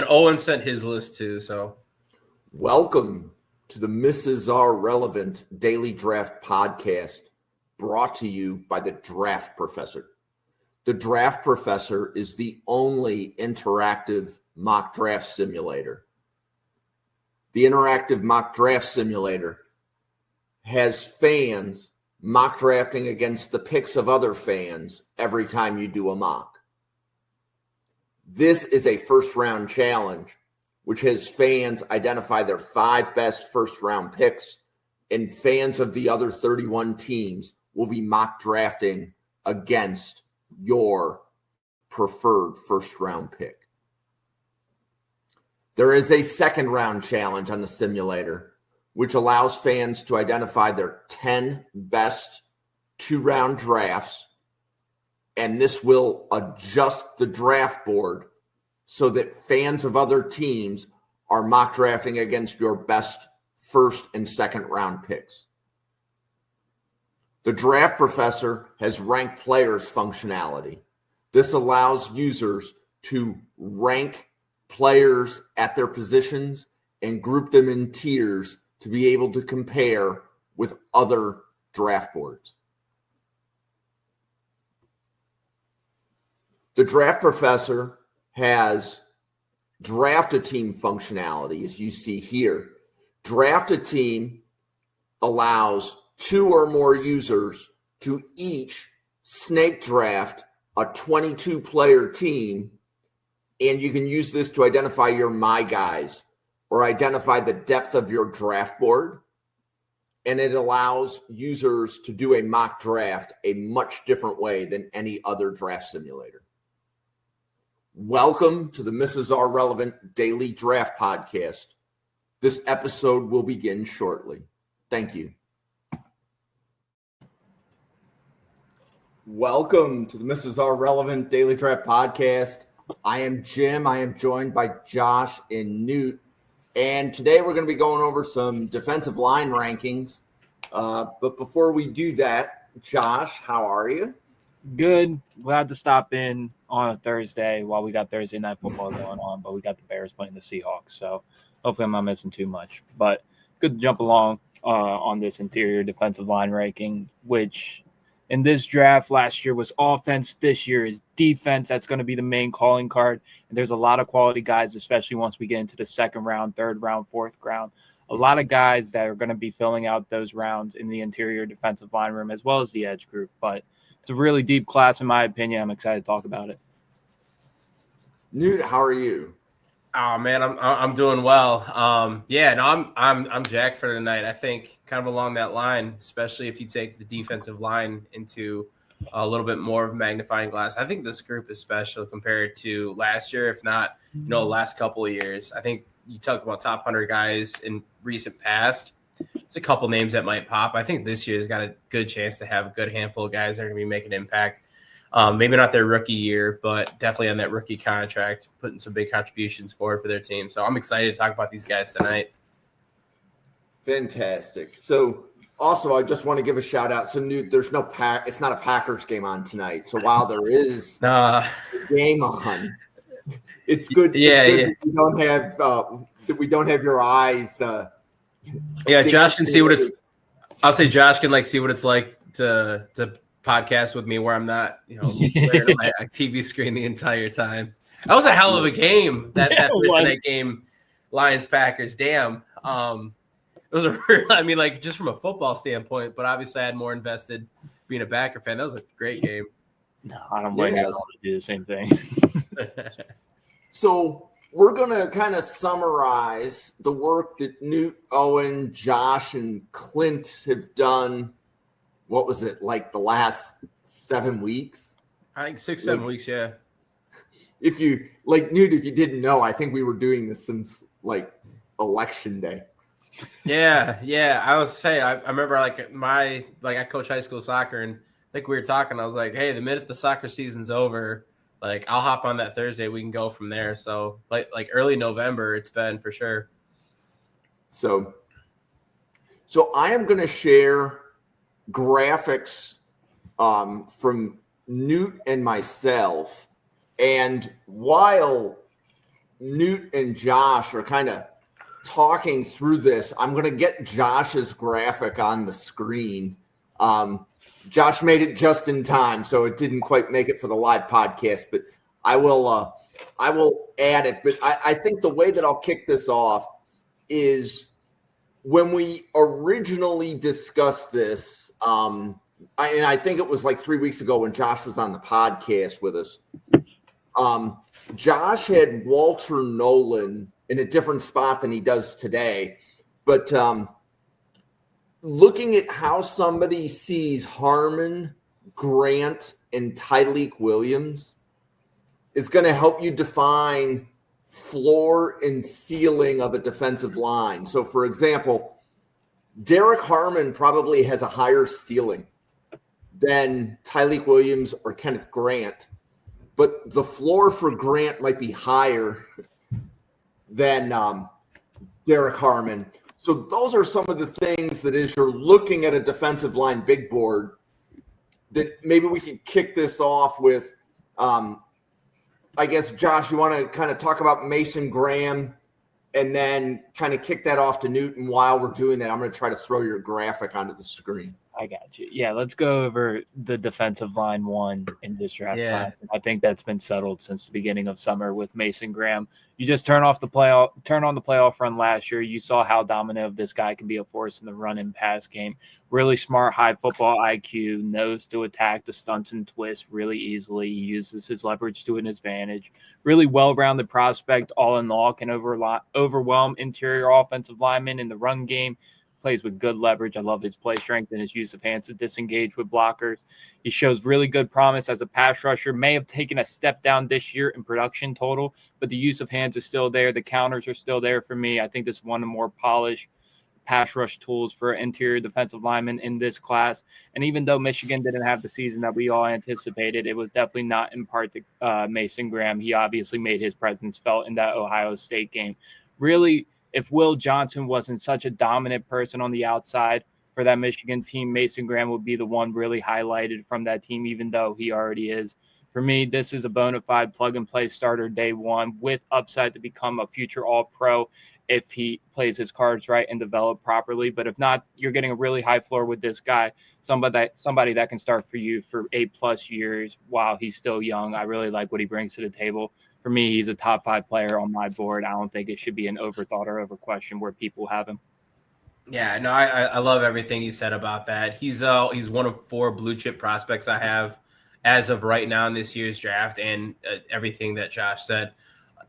Owen sent his list too. So welcome to the Mrs. R Relevant Daily Draft Podcast, brought to you by the Draft Professor. The Draft Professor is the only interactive mock draft simulator. The interactive mock draft simulator has fans mock drafting against the picks of other fans every time you do a mock. This is a first-round challenge, which has fans identify their 5 best first-round picks, and fans of the other 31 teams will be mock drafting against your preferred first-round pick. There is a second-round challenge on the simulator, which allows fans to identify their 10 best 2-round drafts, and this will adjust the draft board so that fans of other teams are mock drafting against your best first and second round picks. The Draft Professor has ranked players functionality. This allows users to rank players at their positions and group them in tiers to be able to compare with other draft boards. The Draft Professor has draft a team functionality, as you see here. Draft a team allows 2 or more users to each snake draft a 22-player team, and you can use this to identify your my guys or identify the depth of your draft board, and it allows users to do a mock draft a much different way than any other draft simulator. Welcome to the Mrs. R Relevant Daily Draft Podcast. This episode will begin shortly. Thank you. Welcome to the Mrs. R Relevant Daily Draft Podcast. I am Jim. I am joined by Josh and Newt. And today we're going to be going over some defensive line rankings. But before we do that, Josh, how are you? Good. Glad to stop in on a Thursday while we got Thursday Night Football going on, but we got the Bears playing the Seahawks. So hopefully I'm not missing too much. But good to jump along on this interior defensive line ranking, which in this draft last year was offense. This year is defense. That's going to be the main calling card. And there's a lot of quality guys, especially once we get into the second round, third round, fourth round. A lot of guys that are going to be filling out those rounds in the interior defensive line room as well as the edge group. But it's a really deep class, in my opinion. I'm excited to talk about it. Newt, how are you? Oh man, I'm doing well. I'm jacked for tonight. I think kind of along that line, especially if you take the defensive line into a little bit more of a magnifying glass. I think this group is special compared to last year, if not, the last couple of years. I think you talk about top 100 guys in recent past. It's a couple names that might pop. I think this year's got a good chance to have a good handful of guys that are going to be making an impact. Maybe not their rookie year, but definitely on that rookie contract, putting some big contributions forward for their team. So I'm excited to talk about these guys tonight. Fantastic. So also, I just want to give a shout out. So Newt, there's no it's not a Packers game on tonight. So while there is a game on, it's good. That we don't have your eyes. Josh can see what it's. I'll say Josh can see what it's like to podcast with me where I'm not, wearing my TV screen the entire time. That was a hell of a game. That Thursday night game, Lions Packers. Damn. It was just from a football standpoint, but obviously I had more invested being a Packer fan. That was a great game. No, I don't blame you to do the same thing. So we're going to kind of summarize the work that Newt, Owen, Josh, and Clint have done. What was it, the last 7 weeks? I think 6-7 weeks, yeah. If you, Newt, if you didn't know, I think we were doing this since, election day. Yeah. I was saying, I remember, I coach high school soccer, and I think we were talking. I was like, hey, the minute the soccer season's over, I'll hop on that Thursday. We can go from there. So, early November, it's been for sure. So I am going to share graphics from Newt and myself. And while Newt and Josh are kind of talking through this, I'm going to get Josh's graphic on the screen. Josh made it just in time, so it didn't quite make it for the live podcast, but I will add it. But I think the way that I'll kick this off is when we originally discussed this, and I think it was like 3 weeks ago when Josh was on the podcast with us. Josh had Walter Nolan in a different spot than he does today. But looking at how somebody sees Harmon, Grant, and Tyleik Williams is going to help you define floor and ceiling of a defensive line. So, for example, Derek Harmon probably has a higher ceiling than Tyleik Williams or Kenneth Grant. But the floor for Grant might be higher than Derek Harmon. So those are some of the things that as you're looking at a defensive line big board, that maybe we could kick this off with, I guess, Josh, you want to kind of talk about Mason Graham and then kind of kick that off to Newton. While we're doing that, I'm going to try to throw your graphic onto the screen. I got you. Yeah, let's go over the defensive line one in this draft class. And I think that's been settled since the beginning of summer with Mason Graham. You just turn on the playoff run last year. You saw how dominant this guy can be a force in the run and pass game. Really smart, high football IQ, knows to attack the stunts and twists really easily. He uses his leverage to an advantage. Really well-rounded prospect, all in all, can overwhelm interior offensive linemen in the run game. Plays with good leverage. I love his play strength and his use of hands to disengage with blockers. He shows really good promise as a pass rusher. May have taken a step down this year in production total, but the use of hands is still there. The counters are still there for me. I think this is one of the more polished pass rush tools for interior defensive linemen in this class. And even though Michigan didn't have the season that we all anticipated, it was definitely not in part to Mason Graham. He obviously made his presence felt in that Ohio State game. Really, if Will Johnson wasn't such a dominant person on the outside for that Michigan team, Mason Graham would be the one really highlighted from that team, even though he already is. For me, this is a bona fide plug-and-play starter day one with upside to become a future All-Pro if he plays his cards right and develop properly. But if not, you're getting a really high floor with this guy, somebody that can start for you for 8+ years while he's still young. I really like what he brings to the table. For me, he's a top 5 player on my board. I don't think it should be an overthought or overquestion where people have him. Yeah, no, I love everything you said about that. He's one of 4 blue chip prospects I have as of right now in this year's draft, and everything that Josh said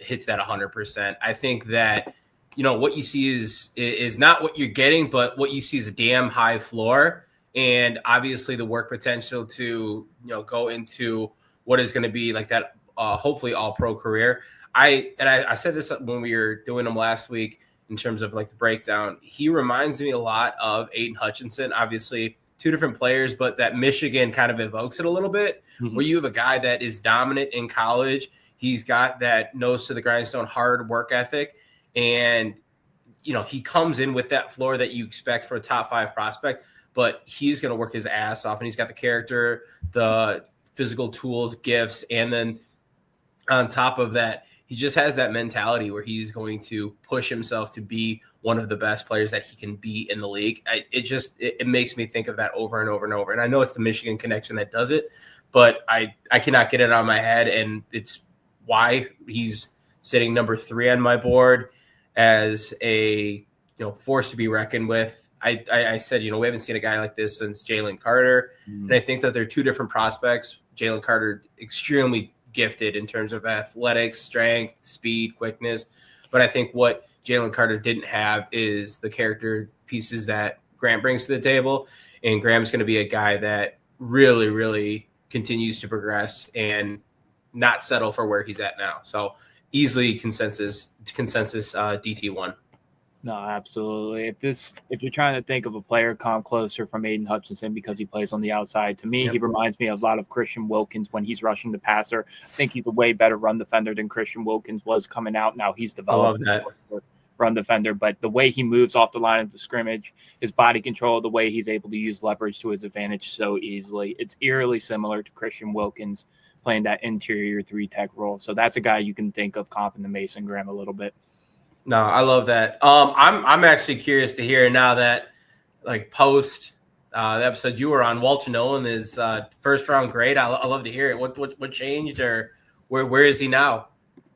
hits that 100%. I think that what you see is not what you're getting, but what you see is a damn high floor, and obviously the work potential to go into what is going to be like that. Hopefully all-pro career. I said this when we were doing him last week in terms of like the breakdown. He reminds me a lot of Aiden Hutchinson. Obviously, 2 different players, but that Michigan kind of evokes it a little bit, where you have a guy that is dominant in college. He's got that nose to the grindstone, hard work ethic, and he comes in with that floor that you expect for a top 5 prospect. But he's going to work his ass off, and he's got the character, the physical tools, gifts, and then on top of that, he just has that mentality where he's going to push himself to be one of the best players that he can be in the league. It makes me think of that over and over and over. And I know it's the Michigan connection that does it, but I cannot get it out of my head. And it's why he's sitting number 3 on my board as a force to be reckoned with. I said, we haven't seen a guy like this since Jalen Carter. And I think that they're 2 different prospects. Jalen Carter, extremely gifted in terms of athletics, strength, speed, quickness. But I think what Jalen Carter didn't have is the character pieces that Grant brings to the table. And Graham's going to be a guy that really, really continues to progress and not settle for where he's at now. So easily consensus DT1. No, absolutely. If you're trying to think of a player come closer from Aiden Hutchinson because he plays on the outside, to me, he reminds me a lot of Christian Wilkins when he's rushing the passer. I think he's a way better run defender than Christian Wilkins was coming out. Now he's developed a run defender, but the way he moves off the line of the scrimmage, his body control, the way he's able to use leverage to his advantage so easily, it's eerily similar to Christian Wilkins. playing that interior 3-tech role. So that's a guy you can think of comping to Mason Graham a little bit. No, I love that. I'm actually curious to hear now that like post the episode you were on, Walter Nolan is first round grade. I love to hear it. What changed, or where is he now?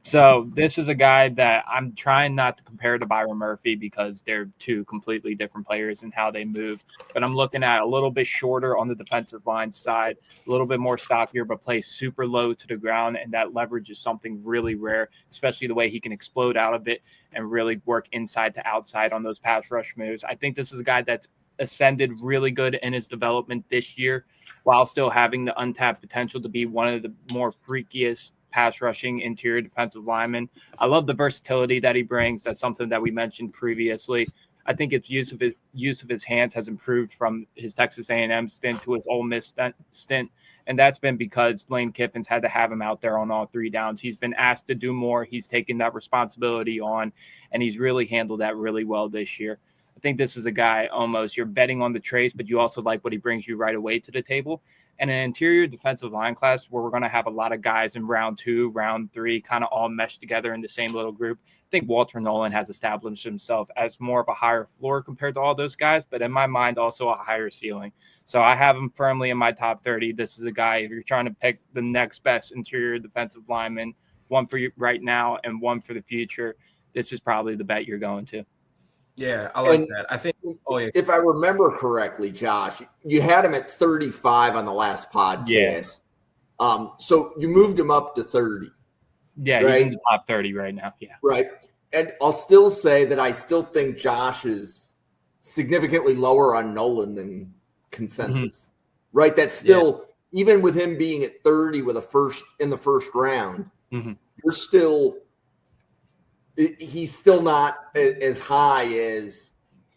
So this is a guy that I'm trying not to compare to Byron Murphy because they're two completely different players in how they move. But I'm looking at a little bit shorter on the defensive line side, a little bit more stockier, but plays super low to the ground. And that leverage is something really rare, especially the way he can explode out of it and really work inside to outside on those pass rush moves. I think this is a guy that's ascended really good in his development this year while still having the untapped potential to be one of the more freakiest pass rushing interior defensive lineman. I love the versatility that he brings. That's something that we mentioned previously. I think its use of his hands has improved from his Texas A&M stint to his Ole Miss stint, and that's been because Lane Kiffin's had to have him out there on all 3 downs. He's been asked to do more. He's taken that responsibility on, and he's really handled that really well this year. I think this is a guy almost you're betting on the trace, but you also like what he brings you right away to the table. And an interior defensive line class where we're going to have a lot of guys in round 2, round 3, kind of all meshed together in the same little group. I think Walter Nolan has established himself as more of a higher floor compared to all those guys, but in my mind, also a higher ceiling. So I have him firmly in my top 30. This is a guy, if you're trying to pick the next best interior defensive lineman, one for you right now and one for the future, this is probably the bet you're going to. Yeah, I like that. I think, if I remember correctly, Josh, you had him at 35 on the last podcast. Yeah. So you moved him up to 30. Yeah, right? He's in the top 30 right now. Yeah. Right. And I'll still say that I still think Josh is significantly lower on Nolan than consensus. Mm-hmm. Right? That's still, even with him being at 30 with in the first round, you're still – he's still not as high as,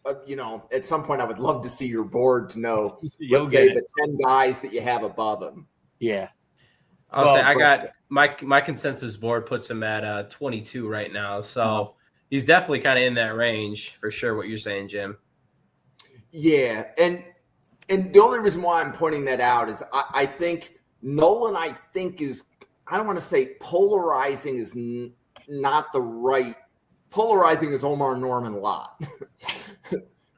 at some point I would love to see your board to know, let's say the 10 guys that you have above him. Yeah. I'll say I got my consensus board puts him at 22 right now. So he's definitely kind of in that range for sure. What you're saying, Jim. Yeah. And the only reason why I'm pointing that out is I think Nolan, is, I don't want to say polarizing is not the right polarizing is Omar Norman Lott,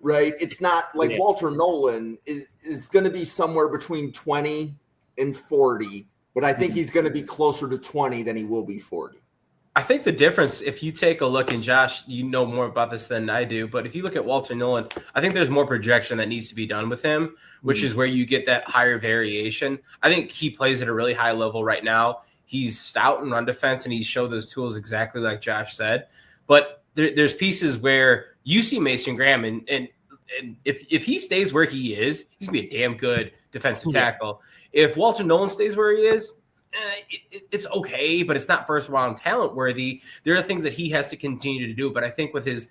right? It's not like Walter Nolan is going to be somewhere between 20 and 40, but I think he's going to be closer to 20 than he will be 40. I think the difference, if you take a look, and Josh, you know more about this than I do, but if you look at Walter Nolan, I think there's more projection that needs to be done with him, which is where you get that higher variation. I think he plays at a really high level right now. He's stout in run defense, and he's showed those tools exactly like Josh said. But there's pieces where you see Mason Graham, and if he stays where he is, he's going to be a damn good defensive tackle. If Walter Nolan stays where he is, it's okay, but it's not first-round talent worthy. There are things that he has to continue to do, but I think with his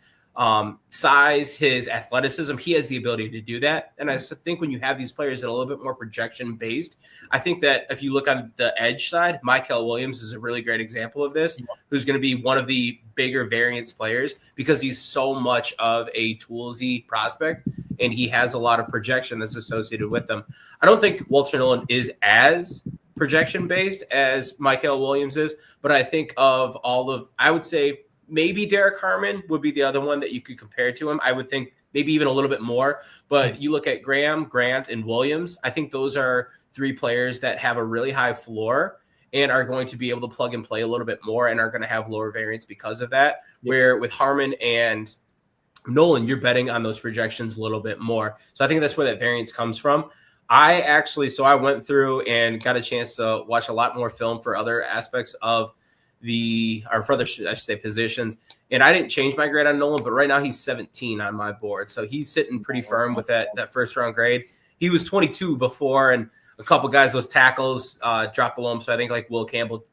size, his athleticism, he has the ability to do that. And I think when you have these players that are a little bit more projection based, I think that if you look on the edge side, Mykel Williams is a really great example of this, who's going to be one of the bigger variance players because he's so much of a toolsy prospect and he has a lot of projection that's associated with them. I don't think Walter Nolan is as projection based as Mykel Williams is, but I think I would say maybe Derek Harmon would be the other one that you could compare to him. I would think maybe even a little bit more. But you look at Graham, Grant, and Williams, I think those are 3 players that have a really high floor and are going to be able to plug and play a little bit more and are going to have lower variance because of that. Yeah. Where with Harmon and Nolan, you're betting on those projections a little bit more. So I think that's where that variance comes from. I went through and got a chance to watch a lot more film for other aspects of positions. And I didn't change my grade on Nolan, but right now he's 17 on my board. So he's sitting pretty firm with that first round grade. He was 22 before, and a couple guys, those tackles dropped below him. So I think like Will Campbell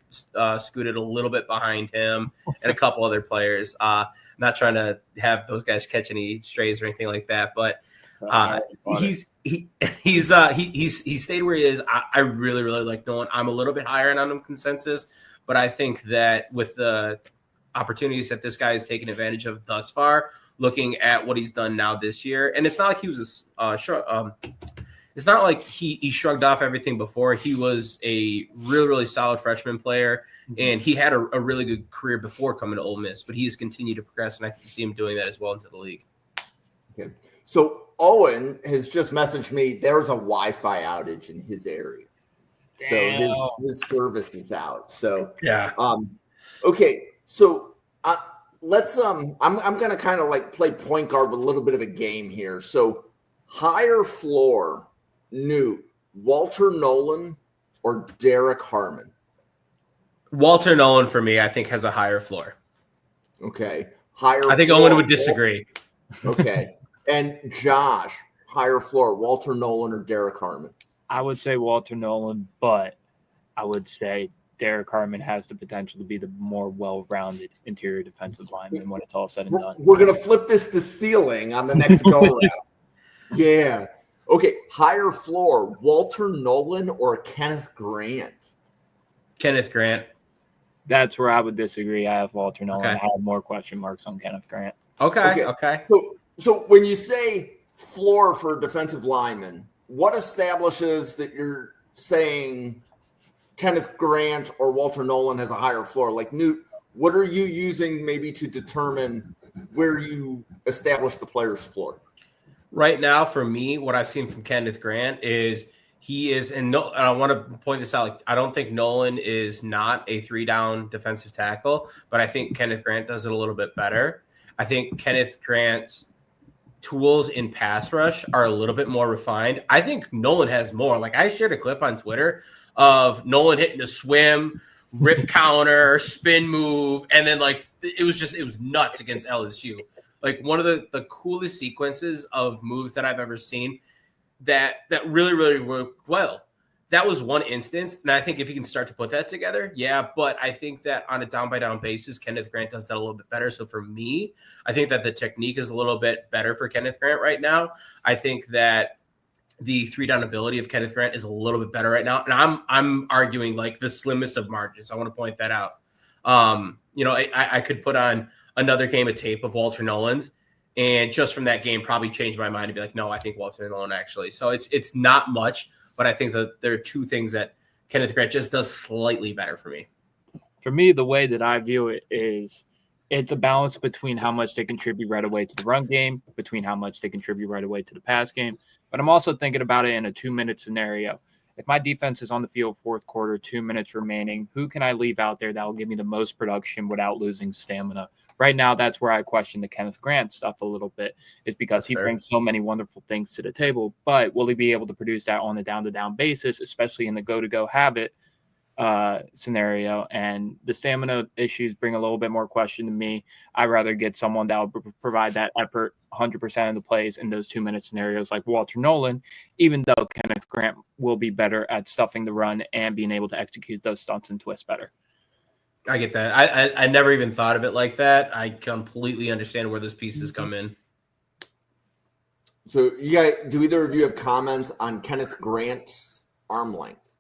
scooted a little bit behind him and a couple other players. Not trying to have those guys catch any strays or anything like that, but he stayed where he is. I really, really like Nolan. I'm a little bit higher on him consensus. But I think that with the opportunities that this guy has taken advantage of thus far, looking at what he's done now this year, and it's not like he was it's not like he shrugged off everything before. He was a really, really solid freshman player, and he had a really good career before coming to Ole Miss, but he's continued to progress, and I can see him doing that as well into the league. Okay. So Owen has just messaged me. There's a Wi-Fi outage in his area. Damn. So his service is out. So Yeah. Okay. So let's I'm gonna kind of like play point guard with a little bit of a game here. So higher floor, Newt, Walter Nolan, or Derek Harmon? Walter Nolan for me, I think, has a higher floor. Okay. Higher. I think floor, Owen would disagree. Okay. And Josh, higher floor, Walter Nolan or Derek Harmon? I would say Walter Nolan, but I would say Derek Harmon has the potential to be the more well-rounded interior defensive lineman when it's all said and done. We're going to flip this to ceiling on the next go-round. Yeah. Okay. Higher floor, Walter Nolan or Kenneth Grant? Kenneth Grant. That's where I would disagree. I have Walter Nolan. Okay. I have more question marks on Kenneth Grant. Okay. So when you say floor for defensive linemen, what establishes that you're saying Kenneth Grant or Walter Nolan has a higher floor? Like, Newt, what are you using maybe to determine where you establish the player's floor? Right now, for me, what I've seen from Kenneth Grant is he is, and I want to point this out, like, I don't think Nolan is not a 3-down defensive tackle, but I think Kenneth Grant does it a little bit better. I think Kenneth Grant's tools in pass rush are a little bit more refined. I think Nolan has more. Like, I shared a clip on Twitter of Nolan hitting the swim, rip counter, spin move, and then like it was nuts against LSU. Like one of the coolest sequences of moves that I've ever seen that really, really worked well. That was one instance, and I think if you can start to put that together, yeah. But I think that on a down-by-down basis, Kenneth Grant does that a little bit better. So for me, I think that the technique is a little bit better for Kenneth Grant right now. I think that the 3-down ability of Kenneth Grant is a little bit better right now, and I'm arguing like the slimmest of margins. I want to point that out. I could put on another game of tape of Walter Nolan's, and just from that game, probably change my mind and be like, no, I think Walter Nolan actually. So it's not much. But I think that there are two things that Kenneth Grant just does slightly better for me. For me, the way that I view it is it's a balance between how much they contribute right away to the run game, between how much they contribute right away to the pass game. But I'm also thinking about it in a 2-minute scenario. If my defense is on the field fourth quarter, 2 minutes remaining, who can I leave out there that will give me the most production without losing stamina? Right now, that's where I question the Kenneth Grant stuff a little bit, is because he brings so many wonderful things to the table. But will he be able to produce that on a down-to-down basis, especially in the go-to-go habit scenario? And the stamina issues bring a little bit more question to me. I'd rather get someone that will provide that effort 100% of the plays in those 2-minute scenarios like Walter Nolan, even though Kenneth Grant will be better at stuffing the run and being able to execute those stunts and twists better. I get that. I never even thought of it like that. I completely understand where those pieces come in. So do either of you have comments on Kenneth Grant's arm length?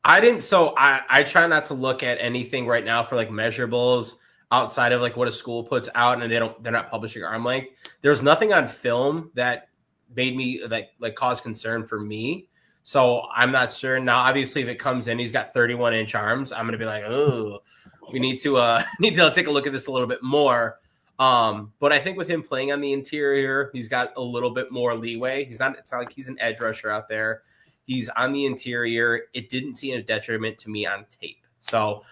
I didn't. So I try not to look at anything right now for like measurables outside of like what a school puts out, and they're not publishing arm length. There's nothing on film that made me like cause concern for me. So I'm not sure. Now, obviously, if it comes in, he's got 31-inch arms. I'm going to be like, oh, we need to take a look at this a little bit more. But I think with him playing on the interior, he's got a little bit more leeway. It's not like he's an edge rusher out there. He's on the interior. It didn't seem a detriment to me on tape. So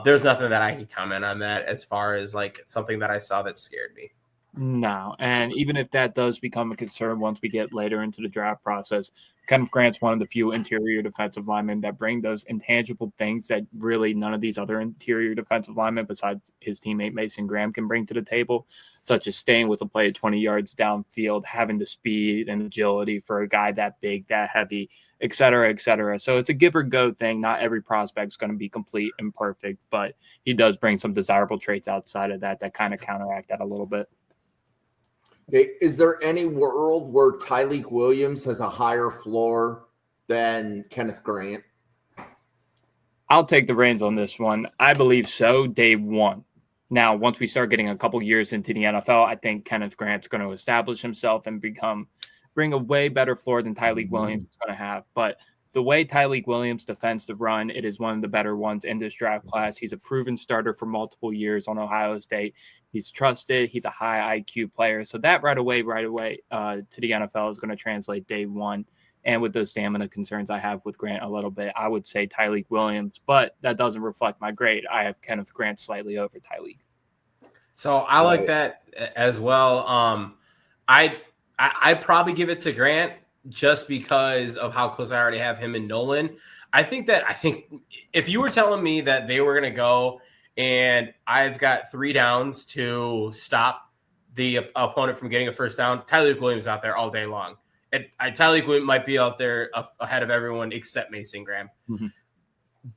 there's nothing that I can comment on that as far as like something that I saw that scared me. No, and even if that does become a concern once we get later into the draft process, Kenneth Grant's one of the few interior defensive linemen that bring those intangible things that really none of these other interior defensive linemen besides his teammate Mason Graham can bring to the table, such as staying with a play at 20 yards downfield, having the speed and agility for a guy that big, that heavy, et cetera, et cetera. So it's a give or go thing. Not every prospect's going to be complete and perfect, but he does bring some desirable traits outside of that kind of counteract that a little bit. Okay. Is there any world where Tyleik Williams has a higher floor than Kenneth Grant? I'll take the reins on this one. I believe so, day one. Now, once we start getting a couple years into the NFL, I think Kenneth Grant's going to establish himself and become bring a way better floor than Tyleik Williams is going to have. But the way Tyleik Williams defends the run, it is one of the better ones in this draft class. He's a proven starter for multiple years on Ohio State. He's trusted. He's a high IQ player. So that right away to the NFL is going to translate day one. And with those stamina concerns I have with Grant a little bit, I would say Tyleik Williams, but that doesn't reflect my grade. I have Kenneth Grant slightly over Tyleik. So I like that as well. I probably give it to Grant just because of how close I already have him and Nolan. I think if you were telling me that they were going to go and I've got 3 downs to stop the opponent from getting a first down, Tyleik Williams out there all day long. Tyleik Williams might be out there ahead of everyone except Mason Graham. Mm-hmm.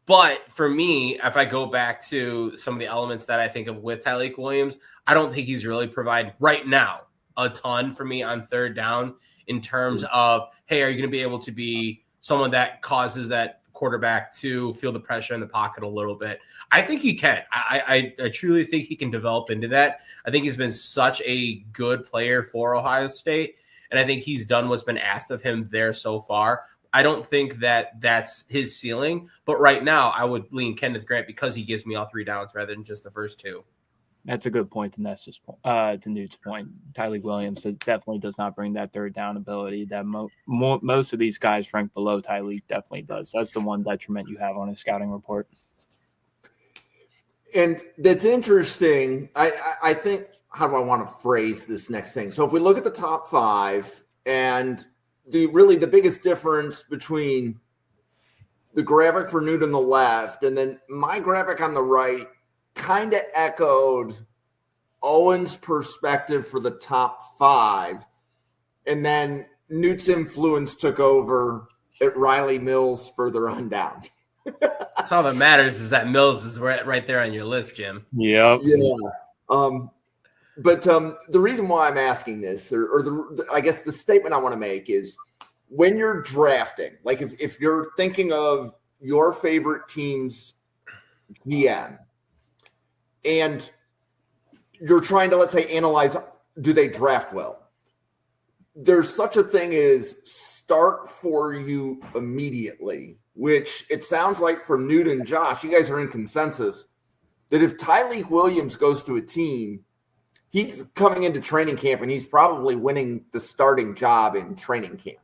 But for me, if I go back to some of the elements that I think of with Tyleik Williams, I don't think he's really providing right now a ton for me on third down in terms of, hey, are you going to be able to be someone that causes that quarterback to feel the pressure in the pocket a little bit? I think he can. I truly think he can develop into that. I think he's been such a good player for Ohio State, and I think he's done what's been asked of him there so far. I don't think that that's his ceiling, but right now I would lean Kenneth Grant because he gives me all 3 downs rather than just the first 2. That's a good point to Newt's point. Tyleik Williams definitely does not bring that third down ability that most of these guys ranked below Tyleik definitely does. That's the one detriment you have on his scouting report. And that's interesting. I think, how do I want to phrase this next thing? So if we look at the top 5 and the biggest difference between the graphic for Newt on the left and then my graphic on the right kind of echoed Owen's perspective for the top 5. And then Newt's influence took over at Riley Mills further on down. That's all that matters is that Mills is right there on your list, Jim. Yep. Yeah. But the reason why I'm asking this, I guess the statement I want to make is when you're drafting, like if you're thinking of your favorite team's GM and you're trying to, let's say, analyze, do they draft well? There's such a thing as start for you immediately, which it sounds like from Newt and Josh, you guys are in consensus that if Tyleik Williams goes to a team, he's coming into training camp and he's probably winning the starting job in training camp.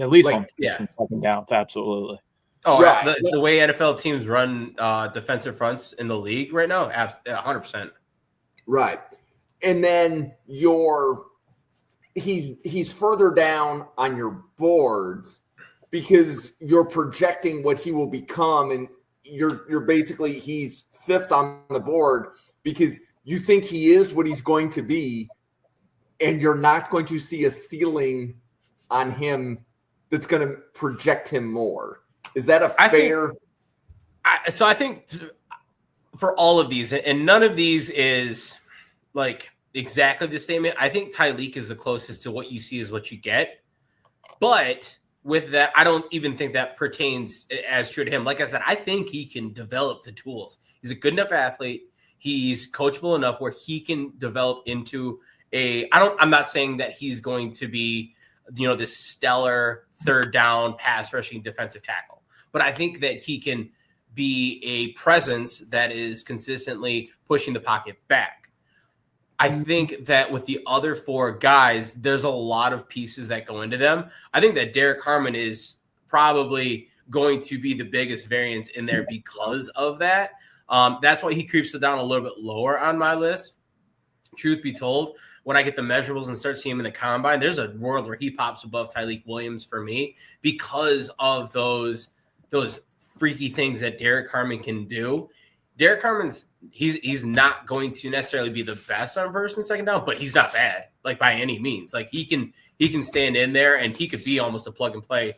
At least on second downs, absolutely. Oh, right. The way NFL teams run defensive fronts in the league right now, 100%. Right. And then he's further down on your boards because you're projecting what he will become, and you're basically he's 5th on the board because you think he is what he's going to be, and you're not going to see a ceiling on him that's going to project him more. Is that a fair? I think for all of these, and none of these is like exactly the statement. I think Tyleik is the closest to what you see is what you get. But with that, I don't even think that pertains as true to him. Like I said, I think he can develop the tools. He's a good enough athlete. He's coachable enough where he can develop into I'm not saying that he's going to be, this stellar third down pass rushing defensive tackle, but I think that he can be a presence that is consistently pushing the pocket back. I think that with the other 4 guys, there's a lot of pieces that go into them. I think that Derek Harmon is probably going to be the biggest variance in there because of that. That's why he creeps it down a little bit lower on my list. Truth be told, when I get the measurables and start seeing him in the combine, there's a world where he pops above Tyleik Williams for me because of those freaky things that Derek Harmon can do. Derek Harmon's he's not going to necessarily be the best on first and second down, but he's not bad, like by any means. Like he can stand in there and he could be almost a plug and play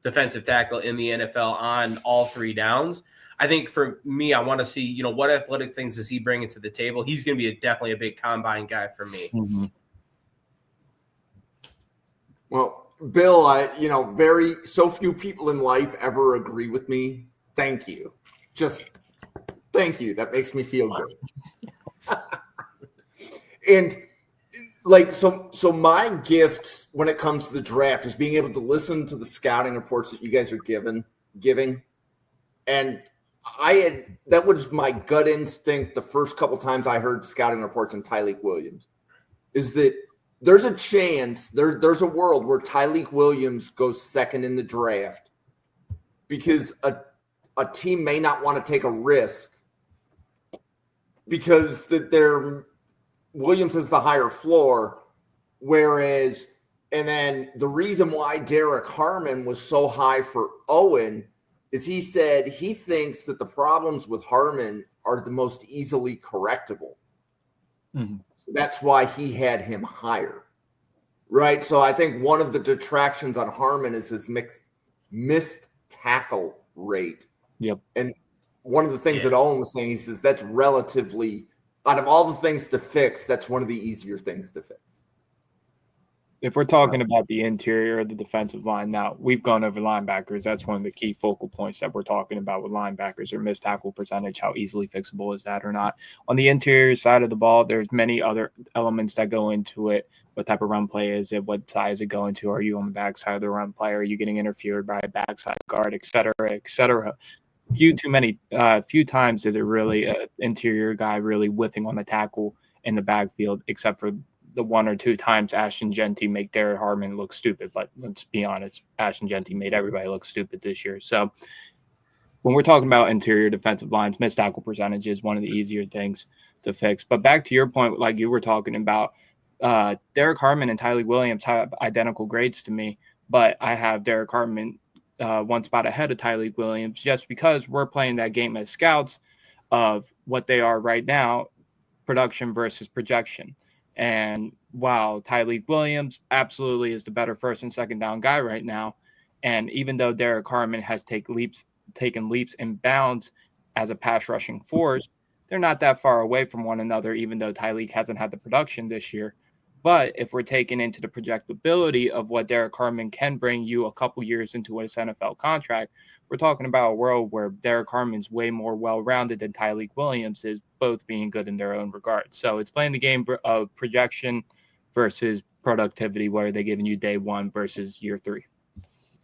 defensive tackle in the NFL on all 3 downs. I think for me, I want to see, what athletic things does he bring into the table? He's going to be definitely a big combine guy for me. Mm-hmm. Well, Bill, so few people in life ever agree with me. Thank you. Just thank you. That makes me feel good. And so my gift when it comes to the draft is being able to listen to the scouting reports that you guys are giving. And that was my gut instinct the first couple times I heard scouting reports on Tyleik Williams, is that there's a chance, there's a world where Tyleik Williams goes second in the draft because a team may not want to take a risk because Williams has the higher floor, whereas and then the reason why Derek Harmon was so high for Owen is he said he thinks that the problems with Harmon are the most easily correctable. Mm-hmm. So that's why he had him higher, right? So I think one of the detractions on Harmon is his missed tackle rate. Yep. And one of the things that Owen was saying, he says that's relatively, out of all the things to fix, that's one of the easier things to fix. If we're talking about the interior of the defensive line now, we've gone over linebackers. That's one of the key focal points that we're talking about with linebackers, or missed tackle percentage. How easily fixable is that or not? On the interior side of the ball, there's many other elements that go into it. What type of run play is it? What side is it going to? Are you on the backside of the run play? Are you getting interfered by a backside guard, et cetera, et cetera? Few times is it really an interior guy really whipping on the tackle in the backfield, except for the one or two times Ashton Genty make Derek Harmon look stupid. But let's be honest, Ashton Genty made everybody look stupid this year. So when we're talking about interior defensive lines, missed tackle percentage is one of the easier things to fix. But back to your point, like you were talking about, Derek Harmon and Tyleik Williams have identical grades to me, but I have Derek Harmon one spot ahead of Tyleik Williams just because we're playing that game as scouts of what they are right now, production versus projection. And while Tyleik Williams absolutely is the better first and second down guy right now, and even though Derek Harmon has taken leaps and bounds as a pass rushing force, they're not that far away from one another, even though Tyleik hasn't had the production this year. But if we're taking into the projectability of what Derek Harmon can bring you a couple years into his NFL contract, we're talking about a world where Derek Harmon's way more well-rounded than Tyleik Williams is, both being good in their own regard. So it's playing the game of projection versus productivity. What are they giving you day one versus year three?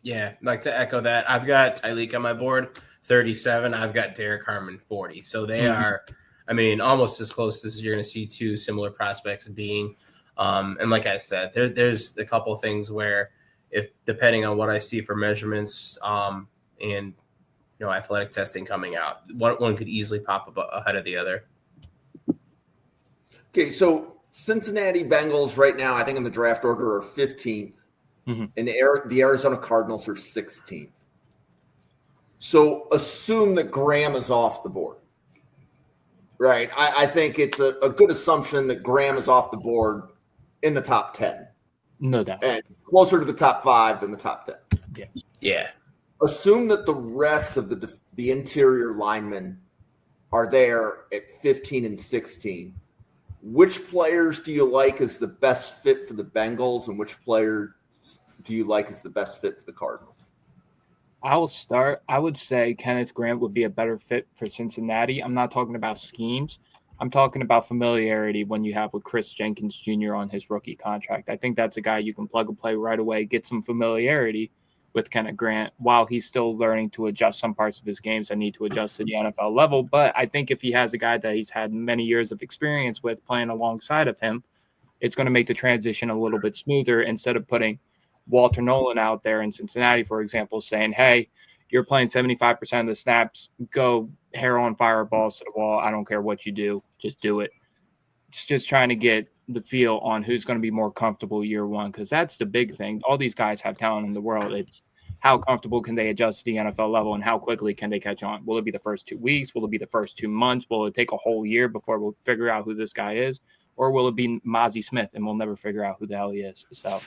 Yeah, I'd like to echo that. I've got Tyleik on my board, 37. I've got Derek Harmon, 40. So they are, I mean, almost as close as you're going to see two similar prospects being. And like I said, there's a couple things where if depending on what I see for measurements and athletic testing coming out, one could easily pop up ahead of the other. Okay, so Cincinnati Bengals right now, I think in the draft order are 15th, and the Arizona Cardinals are 16th. So assume that Graham is off the board, right? I think it's a good assumption that Graham is off the board in the top 10. No doubt. And closer to the top 5 than the top 10. Yeah. Assume that the rest of the interior linemen are there at 15 and 16. Which players do you like as the best fit for the Bengals, and which player do you like as the best fit for the Cardinals? I'll start. I would say Kenneth Grant would be a better fit for Cincinnati. I'm not talking about schemes. I'm talking about familiarity when you have with Chris Jenkins Jr. on his rookie contract. I think that's a guy you can plug and play right away, get some familiarity with Kenneth Grant while he's still learning to adjust some parts of his games that need to adjust to the NFL level. But I think if he has a guy that he's had many years of experience with playing alongside of him, it's going to make the transition a little bit smoother instead of putting Walter Nolan out there in Cincinnati, for example, saying, hey, you're playing 75% of the snaps, go hair on fire, balls to the wall. I don't care what you do. Just do it. It's just trying to get the feel on who's going to be more comfortable year one, because that's the big thing. All these guys have talent in the world. It's how comfortable can they adjust to the NFL level and how quickly can they catch on? Will it be the first 2 weeks? Will it be the first 2 months? Will it take a whole year before we'll figure out who this guy is? Or will it be Mozzie Smith and we'll never figure out who the hell he is? So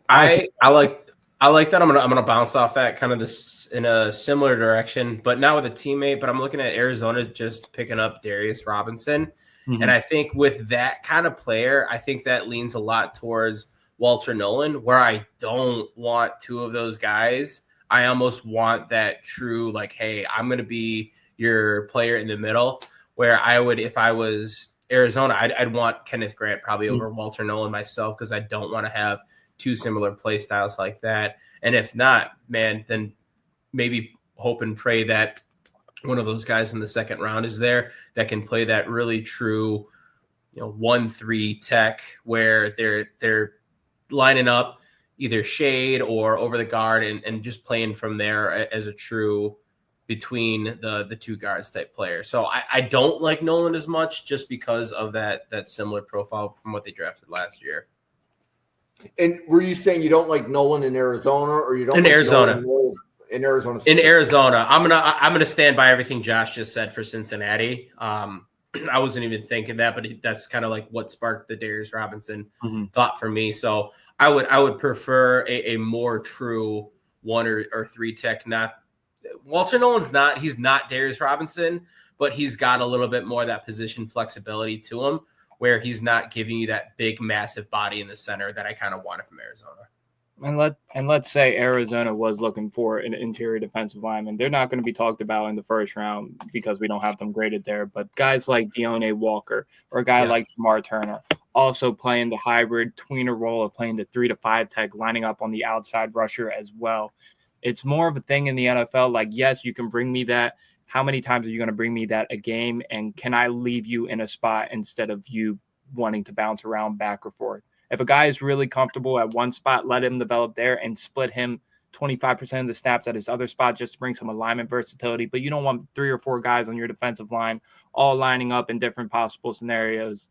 I like that. I'm gonna bounce off that kind of this in a similar direction, but not with a teammate. But I'm looking at Arizona just picking up Darius Robinson, and I think with that kind of player, I think that leans a lot towards Walter Nolan, where I don't want two of those guys. I almost want that true, like, hey, I'm gonna be your player in the middle. Where I would, if I was Arizona, I'd want Kenneth Grant probably over Walter Nolan myself, because I don't want to have two similar play styles like that. And if not, man, then maybe hope and pray that one of those guys in the second round is there that can play that really true, 1-3 tech, where they're lining up either shade or over the guard and just playing from there as a true between the two guards type player. So I don't like Nolan as much, just because of that similar profile from what they drafted last year. And were you saying you don't like Nolan in Arizona, or you don't in like Arizona? Nolan in Arizona. In Arizona, I'm gonna stand by everything Josh just said for Cincinnati. I wasn't even thinking that, but that's kind of like what sparked the Darius Robinson thought for me. So I would prefer a more true 1 or 3 tech. Not Walter Nolan's he's not Darius Robinson, but he's got a little bit more of that position flexibility to him, where he's not giving you that big, massive body in the center that I kind of wanted from Arizona. And let's say Arizona was looking for an interior defensive lineman. They're not going to be talked about in the first round because we don't have them graded there. But guys like Deontay Walker or a guy like Shamar Turner, also playing the hybrid tweener role of playing the 3 to 5 tech, lining up on the outside rusher as well. It's more of a thing in the NFL. Like, yes, you can bring me that. How many times are you going to bring me that a game? And can I leave you in a spot instead of you wanting to bounce around back or forth? If a guy is really comfortable at one spot, let him develop there and split him 25% of the snaps at his other spot just to bring some alignment versatility. But you don't want 3 or 4 guys on your defensive line all lining up in different possible scenarios,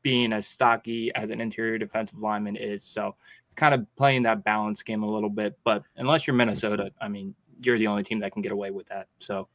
being as stocky as an interior defensive lineman is. So it's kind of playing that balance game a little bit. But unless you're Minnesota, I mean, you're the only team that can get away with that. So,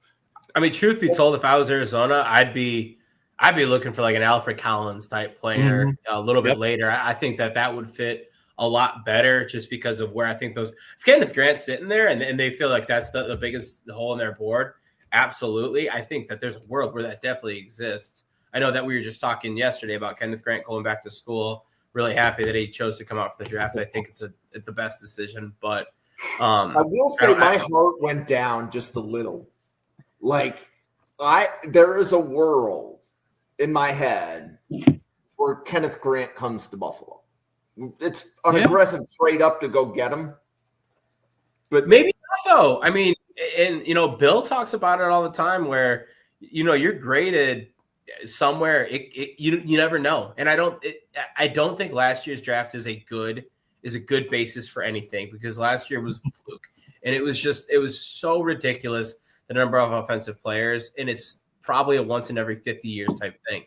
I mean, truth be told, if I was Arizona, I'd be looking for like an Alfred Collins type player a little bit later. I think that would fit a lot better, just because of where I think if Kenneth Grant's sitting there and they feel like that's the biggest hole in their board, absolutely. I think that there's a world where that definitely exists. I know that we were just talking yesterday about Kenneth Grant going back to school. Really happy that he chose to come out for the draft. I think it's the best decision. But I will say my heart went down just a little. Like, there is a world in my head where Kenneth Grant comes to Buffalo. It's an aggressive trade up to go get him. But maybe not, though. I mean, and Bill talks about it all the time, where you're graded somewhere. You never know. And I don't think last year's draft is a good basis for anything, because last year was a fluke. And it was so ridiculous, the number of offensive players, and it's probably a once in every 50 years type thing.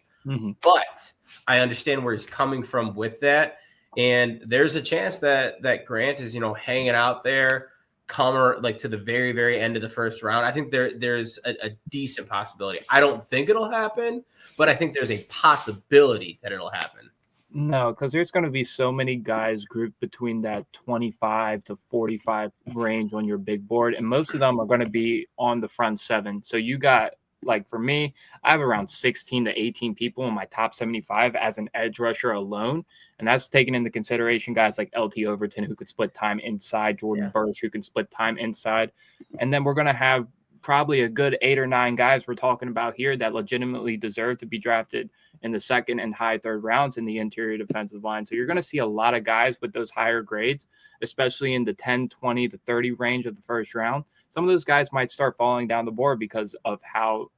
But I understand where he's coming from with that. And there's a chance that Grant is, hanging out there, to the very, very end of the first round. I think there's a decent possibility. I don't think it'll happen, but I think there's a possibility that it'll happen. No, because there's going to be so many guys grouped between that 25 to 45 range on your big board, and most of them are going to be on the front 7. So you got, like, for me, I have around 16 to 18 people in my top 75 as an edge rusher alone. And that's taking into consideration guys like LT Overton, who could split time inside, Jordan Burch, who can split time inside. And then we're going to have probably a good 8 or 9 guys we're talking about here that legitimately deserve to be drafted in the second and high third rounds in the interior defensive line. So you're going to see a lot of guys with those higher grades, especially in the 10, 20 to 30 range of the first round. Some of those guys might start falling down the board because of how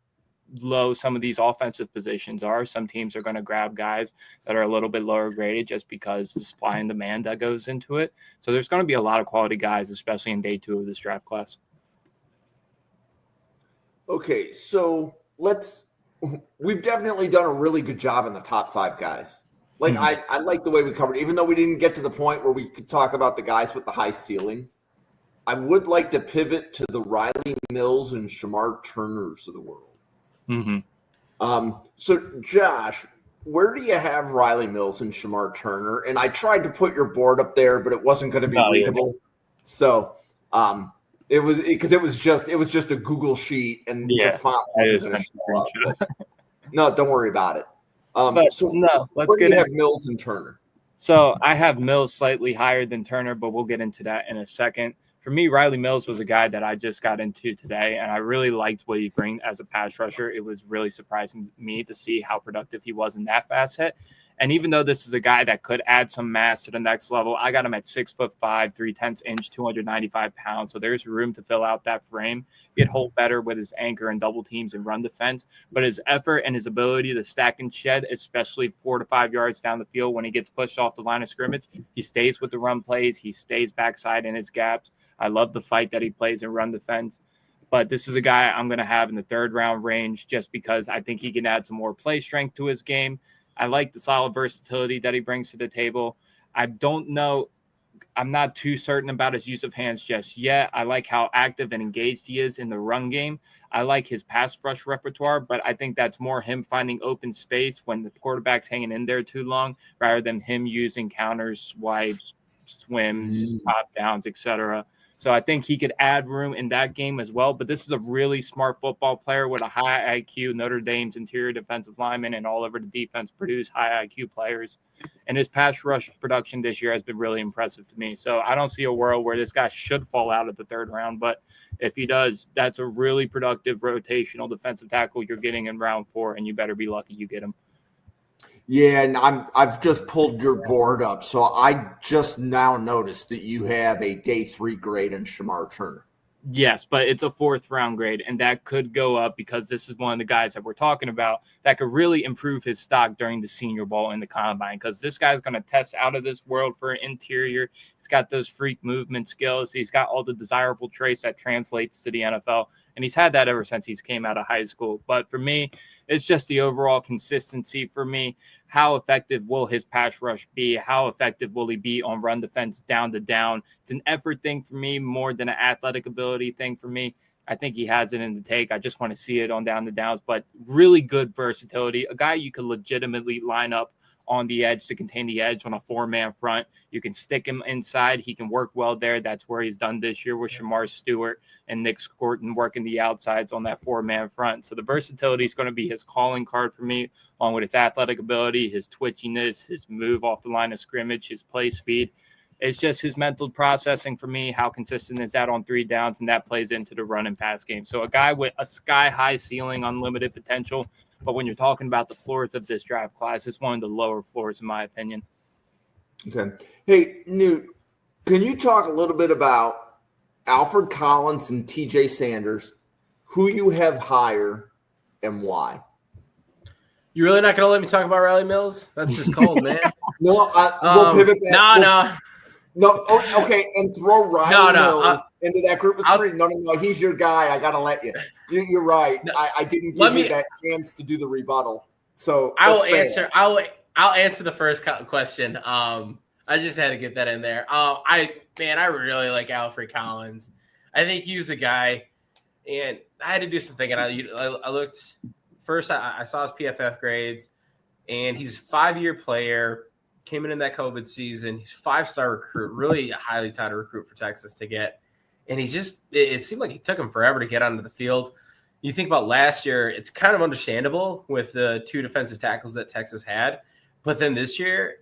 low some of these offensive positions are. Some teams are going to grab guys that are a little bit lower graded just because the supply and demand that goes into it. So there's going to be a lot of quality guys, especially in day 2 of this draft class. Okay, so we've definitely done a really good job in the top 5 guys. Like, I like the way we covered, even though we didn't get to the point where we could talk about the guys with the high ceiling. I would like to pivot to the Riley Mills and Shamar Turners of the world. So, Josh, where do you have Riley Mills and Shamar Turner? And I tried to put your board up there, but it wasn't going to be readable. So, it was just a Google sheet, and the font wasn't going to show up. No, don't worry about it. Let's where do you have Mills and Turner? So I have Mills slightly higher than Turner, but we'll get into that in a second. for me, Riley Mills was a guy that I just got into today, and I really liked what he brings as a pass rusher. It was really surprising to me to see how productive he was in that facet. And even though this is a guy that could add some mass to the next level, I got him at 6'5", 3/10", 295 pounds. So there's room to fill out that frame, get hold better with his anchor and double teams and run defense. But his effort and his ability to stack and shed, especially 4 to 5 yards down the field when he gets pushed off the line of scrimmage, he stays with the run plays. He stays backside in his gaps. I love the fight that he plays in run defense. But this is a guy I'm going to have in the 3rd round range just because I think he can add some more play strength to his game. I like the solid versatility that he brings to the table. I don't know. I'm not too certain about his use of hands just yet. I like how active and engaged he is in the run game. I like his pass rush repertoire, but I think that's more him finding open space when the quarterback's hanging in there too long rather than him using counters, swipes, swims, top downs, etc. So I think he could add room in that game as well. But this is a really smart football player with a high IQ. Notre Dame's interior defensive linemen and all over the defense produce high IQ players. And his pass rush production this year has been really impressive to me. So I don't see a world where this guy should fall out of the 3rd round. But if he does, that's a really productive rotational defensive tackle you're getting in round 4, and you better be lucky you get him. Yeah, and I've just pulled your board up, so I just now noticed that you have a day 3 grade in Shamar Turner. Yes, but it's a 4th round grade, and that could go up because this is one of the guys that we're talking about that could really improve his stock during the Senior Bowl and the Combine, because this guy's going to test out of this world for an interior. He's got those freak movement skills. He's got all the desirable traits that translates to the NFL, and he's had that ever since he's came out of high school. But for me, it's just the overall consistency for me. How effective will his pass rush be? How effective will he be on run defense down to down? It's an effort thing for me more than an athletic ability thing for me. I think he has it in the take. I just want to see it on down the downs, but really good versatility. A guy you could legitimately line up on the edge to contain the edge on a 4-man front. You can stick him inside. He can work well there. That's where he's done this year with Shamar Stewart and Nick Scorton working the outsides on that 4-man front. So the versatility is going to be his calling card for me, along with his athletic ability, his twitchiness, his move off the line of scrimmage, his play speed. It's just his mental processing for me. How consistent is that on 3 downs? And that plays into the run and pass game. So a guy with a sky-high ceiling, unlimited potential. But when you're talking about the floors of this draft class, it's one of the lower floors, in my opinion. Okay. Hey, Newt, can you talk a little bit about Alfred Collins and TJ Sanders, who you have higher and why? You really not going to let me talk about Riley Mills? That's just cold, man. No, we'll pivot back. No. No, okay, and throw Riley Mills into that group of 3. No, he's your guy. I got to let you. You're right. No, I didn't give you that chance to do the rebuttal. So I will answer. I'll answer the first question. I just had to get that in there. I really like Alfred Collins. I think he was a guy, and I had to do some thinking. I looked first. I saw his PFF grades, and he's a 5-year player. Came in that COVID season. He's a 5-star recruit, really a highly touted recruit for Texas to get. And it seemed like he took him forever to get onto the field. You think about last year, it's kind of understandable with the 2 defensive tackles that Texas had. But then this year,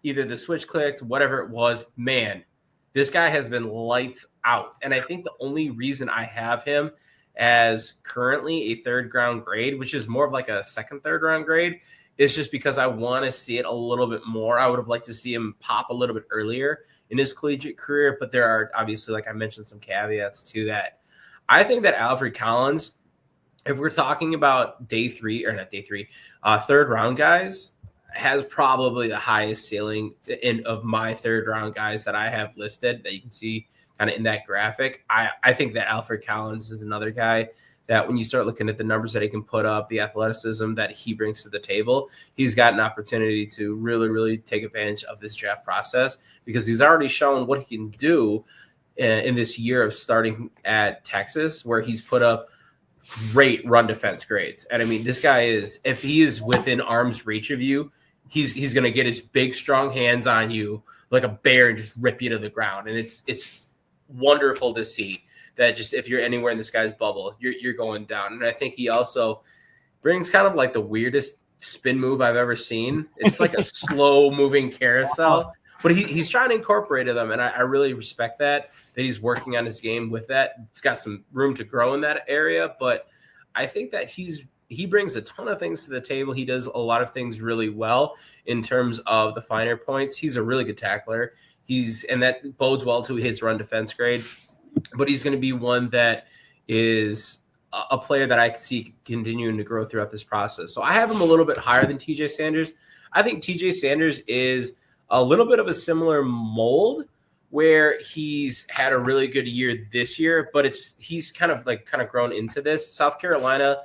either the switch clicked, whatever it was, man, this guy has been lights out. And I think the only reason I have him as currently a 3rd round grade, which is more of like a 2nd, 3rd round grade, it's just because I want to see it a little bit more. I would have liked to see him pop a little bit earlier in his collegiate career, but there are obviously, like I mentioned, some caveats to that. I think that Alfred Collins, if we're talking about 3rd round guys, has probably the highest ceiling of my 3rd round guys that I have listed that you can see kind of in that graphic. I think that Alfred Collins is another guy that when you start looking at the numbers that he can put up, the athleticism that he brings to the table, he's got an opportunity to really, really take advantage of this draft process because he's already shown what he can do in this year of starting at Texas, where he's put up great run defense grades. And I mean, this guy is, if he is within arm's reach of you, he's going to get his big, strong hands on you like a bear and just rip you to the ground. And it's wonderful to see that just if you're anywhere in this guy's bubble, you're going down. And I think he also brings kind of like the weirdest spin move I've ever seen. It's like a slow moving carousel, but he's trying to incorporate them. And I really respect that. that he's working on his game with that. It's got some room to grow in that area, but I think that he brings a ton of things to the table. He does a lot of things really well in terms of the finer points. He's a really good tackler. And that bodes well to his run defense grade, but he's going to be one that is a player that I could see continuing to grow throughout this process. So I have him a little bit higher than TJ Sanders. I think TJ Sanders is a little bit of a similar mold where he's had a really good year this year, but he's kind of grown into this. South Carolina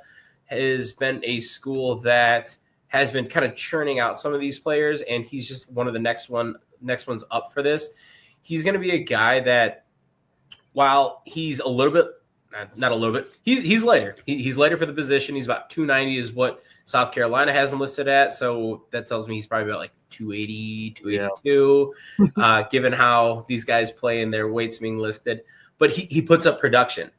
has been a school that has been kind of churning out some of these players, and he's just one of the next ones up for this. He's going to be a guy that, while he's a little bit, not a little bit, he's lighter. He's lighter for the position. He's about 290 is what South Carolina has him listed at. So that tells me he's probably about like 280, 282, given how these guys play and their weights being listed. But he puts up production.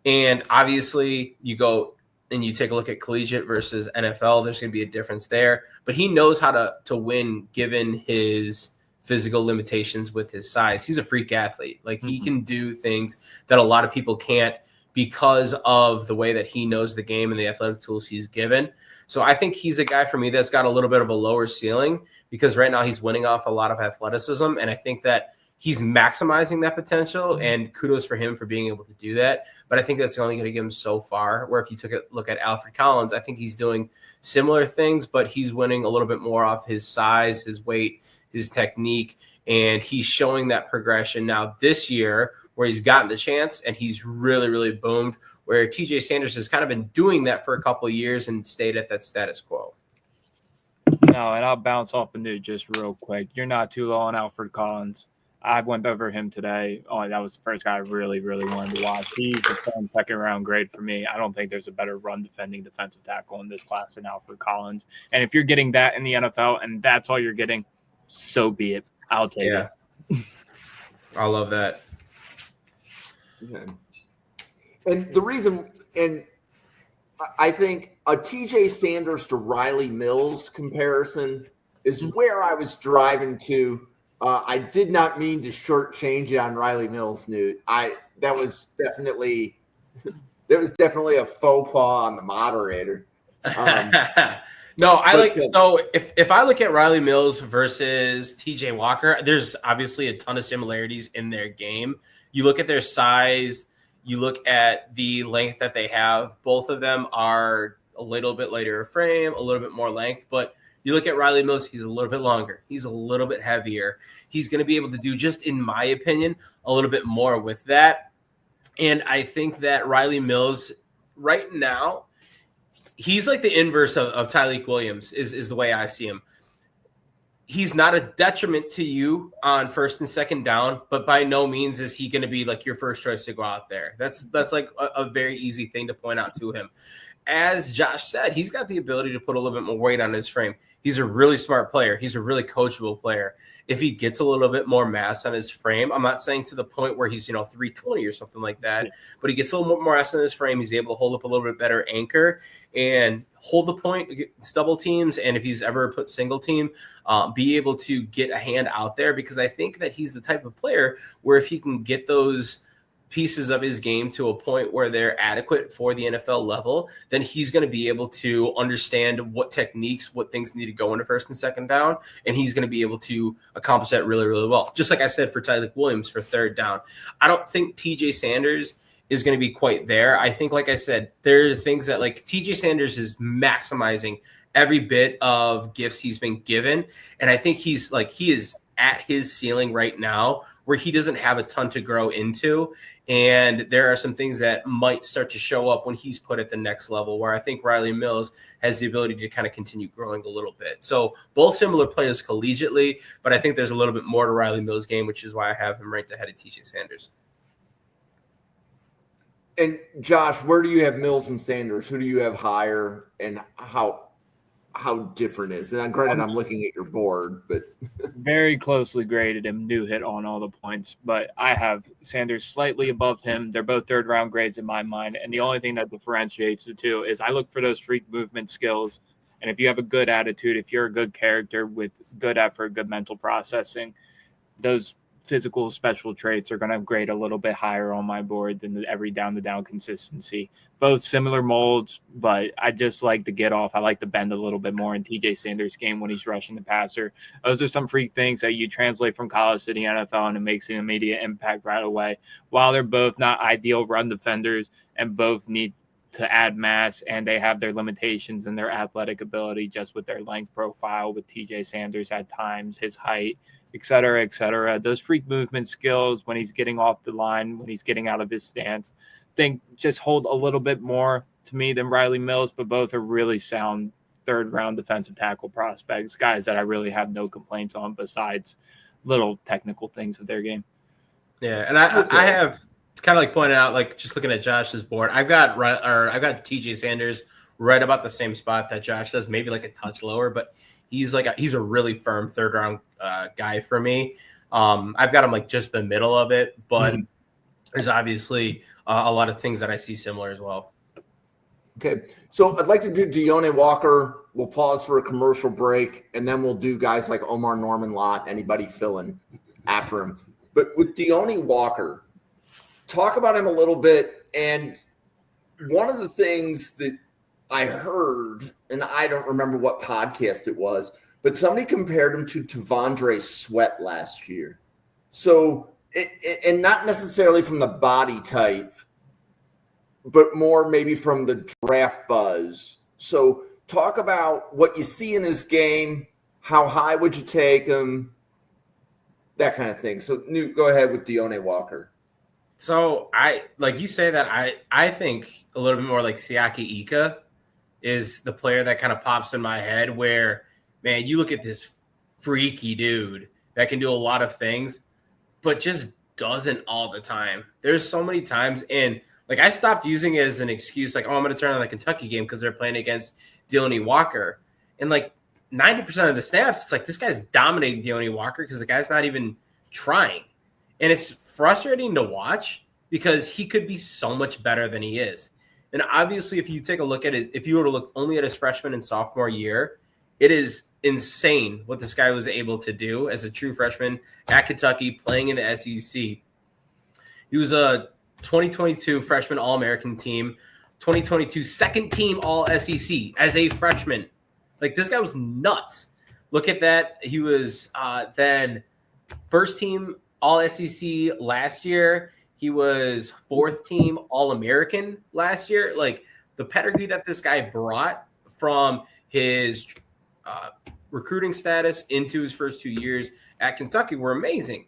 And obviously you go and you take a look at collegiate versus NFL, there's going to be a difference there. But he knows how to win given his physical limitations with his size. He's a freak athlete. Like he can do things that a lot of people can't because of the way that he knows the game and the athletic tools he's given. So I think he's a guy for me that's got a little bit of a lower ceiling because right now he's winning off a lot of athleticism. And I think that he's maximizing that potential, and kudos for him for being able to do that. But I think that's only going to get him so far, where if you took a look at Alfred Collins, I think he's doing similar things, but he's winning a little bit more off his size, his weight, his technique, and he's showing that progression now this year where he's gotten the chance and he's really, really boomed, where TJ Sanders has kind of been doing that for a couple of years and stayed at that status quo. No, and I'll bounce off of Newt just real quick. You're not too low on Alfred Collins. I went over him today. Oh, that was the first guy I really, really wanted to watch. He's a second-round grade for me. I don't think there's a better run-defending defensive tackle in this class than Alfred Collins. And if you're getting that in the NFL and that's all you're getting, so be it. I'll take it. I love that. Okay. And the reason, and I think a TJ Sanders to Riley Mills comparison is where I was driving to. I did not mean to shortchange it on Riley Mills, Newt. That was definitely a faux pas on the moderator. No, so if I look at Riley Mills versus TJ Walker, there's obviously a ton of similarities in their game. You look at their size, you look at the length that they have. Both of them are a little bit lighter frame, a little bit more length, but you look at Riley Mills, he's a little bit longer. He's a little bit heavier. He's going to be able to do, just in my opinion, a little bit more with that. And I think that Riley Mills right now, he's like the inverse of Tyleik Williams is the way I see him. He's not a detriment to you on first and second down, but by no means is he going to be like your first choice to go out there. That's like a very easy thing to point out to him. As Josh said, he's got the ability to put a little bit more weight on his frame. He's a really smart player. He's a really coachable player. If he gets a little bit more mass on his frame, I'm not saying to the point where he's 320 or something like that, but he gets a little more mass on his frame. He's able to hold up a little bit better anchor and hold the point, double teams, and if he's ever put single team, be able to get a hand out there, because I think that he's the type of player where if he can get those pieces of his game to a point where they're adequate for the NFL level, then he's going to be able to understand what techniques, what things need to go into first and second down, and he's going to be able to accomplish that really, really well. Just like I said for Tyleik Williams for third down. I don't think TJ Sanders is going to be quite there. I think, like I said, there's things that like TJ Sanders is maximizing every bit of gifts he's been given, and I think he is at his ceiling right now where he doesn't have a ton to grow into. And there are some things that might start to show up when he's put at the next level, where I think Riley Mills has the ability to kind of continue growing a little bit. So both similar players collegiately, but I think there's a little bit more to Riley Mills' game, which is why I have him ranked ahead of TJ Sanders. And Josh, where do you have Mills and Sanders? Who do you have higher, and how different is it? And granted, I'm looking at your board, but very closely graded him. New hit on all the points, but I have Sanders slightly above him. They're both third round grades in my mind, and the only thing that differentiates the two is I look for those freak movement skills. And if you have a good attitude, if you're a good character with good effort, good mental processing, those physical special traits are going to grade a little bit higher on my board than the every down-to-down consistency. Both similar molds, but I just like the get off. I like the bend a little bit more in TJ Sanders' game when he's rushing the passer. Those are some freak things that you translate from college to the NFL, and it makes an immediate impact right away. While they're both not ideal run defenders and both need to add mass, and they have their limitations and their athletic ability just with their length profile with TJ Sanders at times, his height, et cetera, et cetera. Those freak movement skills when he's getting off the line, when he's getting out of his stance, I think just hold a little bit more to me than Riley Mills, but both are really sound third-round defensive tackle prospects, guys that I really have no complaints on besides little technical things of their game. Yeah, and I have kind of like pointed out, like just looking at Josh's board, I've got TJ Sanders right about the same spot that Josh does, maybe like a touch lower, but he's a really firm third round guy for me. I've got him like just the middle of it, but there's obviously a lot of things that I see similar as well. Okay, so I'd like to do Deone Walker. We'll pause for a commercial break, and then we'll do guys like Omar Norman Lott, anybody filling after him. But with Deone Walker, talk about him a little bit. And one of the things that I heard, and I don't remember what podcast it was, but somebody compared him to Tavondre Sweat last year. So, and not necessarily from the body type, but more maybe from the draft buzz. So talk about what you see in his game. How high would you take him? That kind of thing. So Newt, go ahead with Deone Walker. So I, like you say that, I think a little bit more like Siaki Ika is the player that kind of pops in my head where, man, you look at this freaky dude that can do a lot of things, but just doesn't all the time. There's so many times, and like I stopped using it as an excuse, like, oh, I'm going to turn on the Kentucky game because they're playing against Deone Walker. And like 90% of the snaps, it's like this guy's dominating Deone Walker because the guy's not even trying. And it's frustrating to watch because he could be so much better than he is. And obviously, if you take a look at it, if you were to look only at his freshman and sophomore year, it is insane what this guy was able to do as a true freshman at Kentucky playing in the SEC. He was a 2022 freshman All-American team, 2022 second team All-SEC as a freshman. Like, this guy was nuts. Look at that. He was then first team All-SEC last year. He was fourth team All-American last year. Like, the pedigree that this guy brought from his recruiting status into his first 2 years at Kentucky were amazing.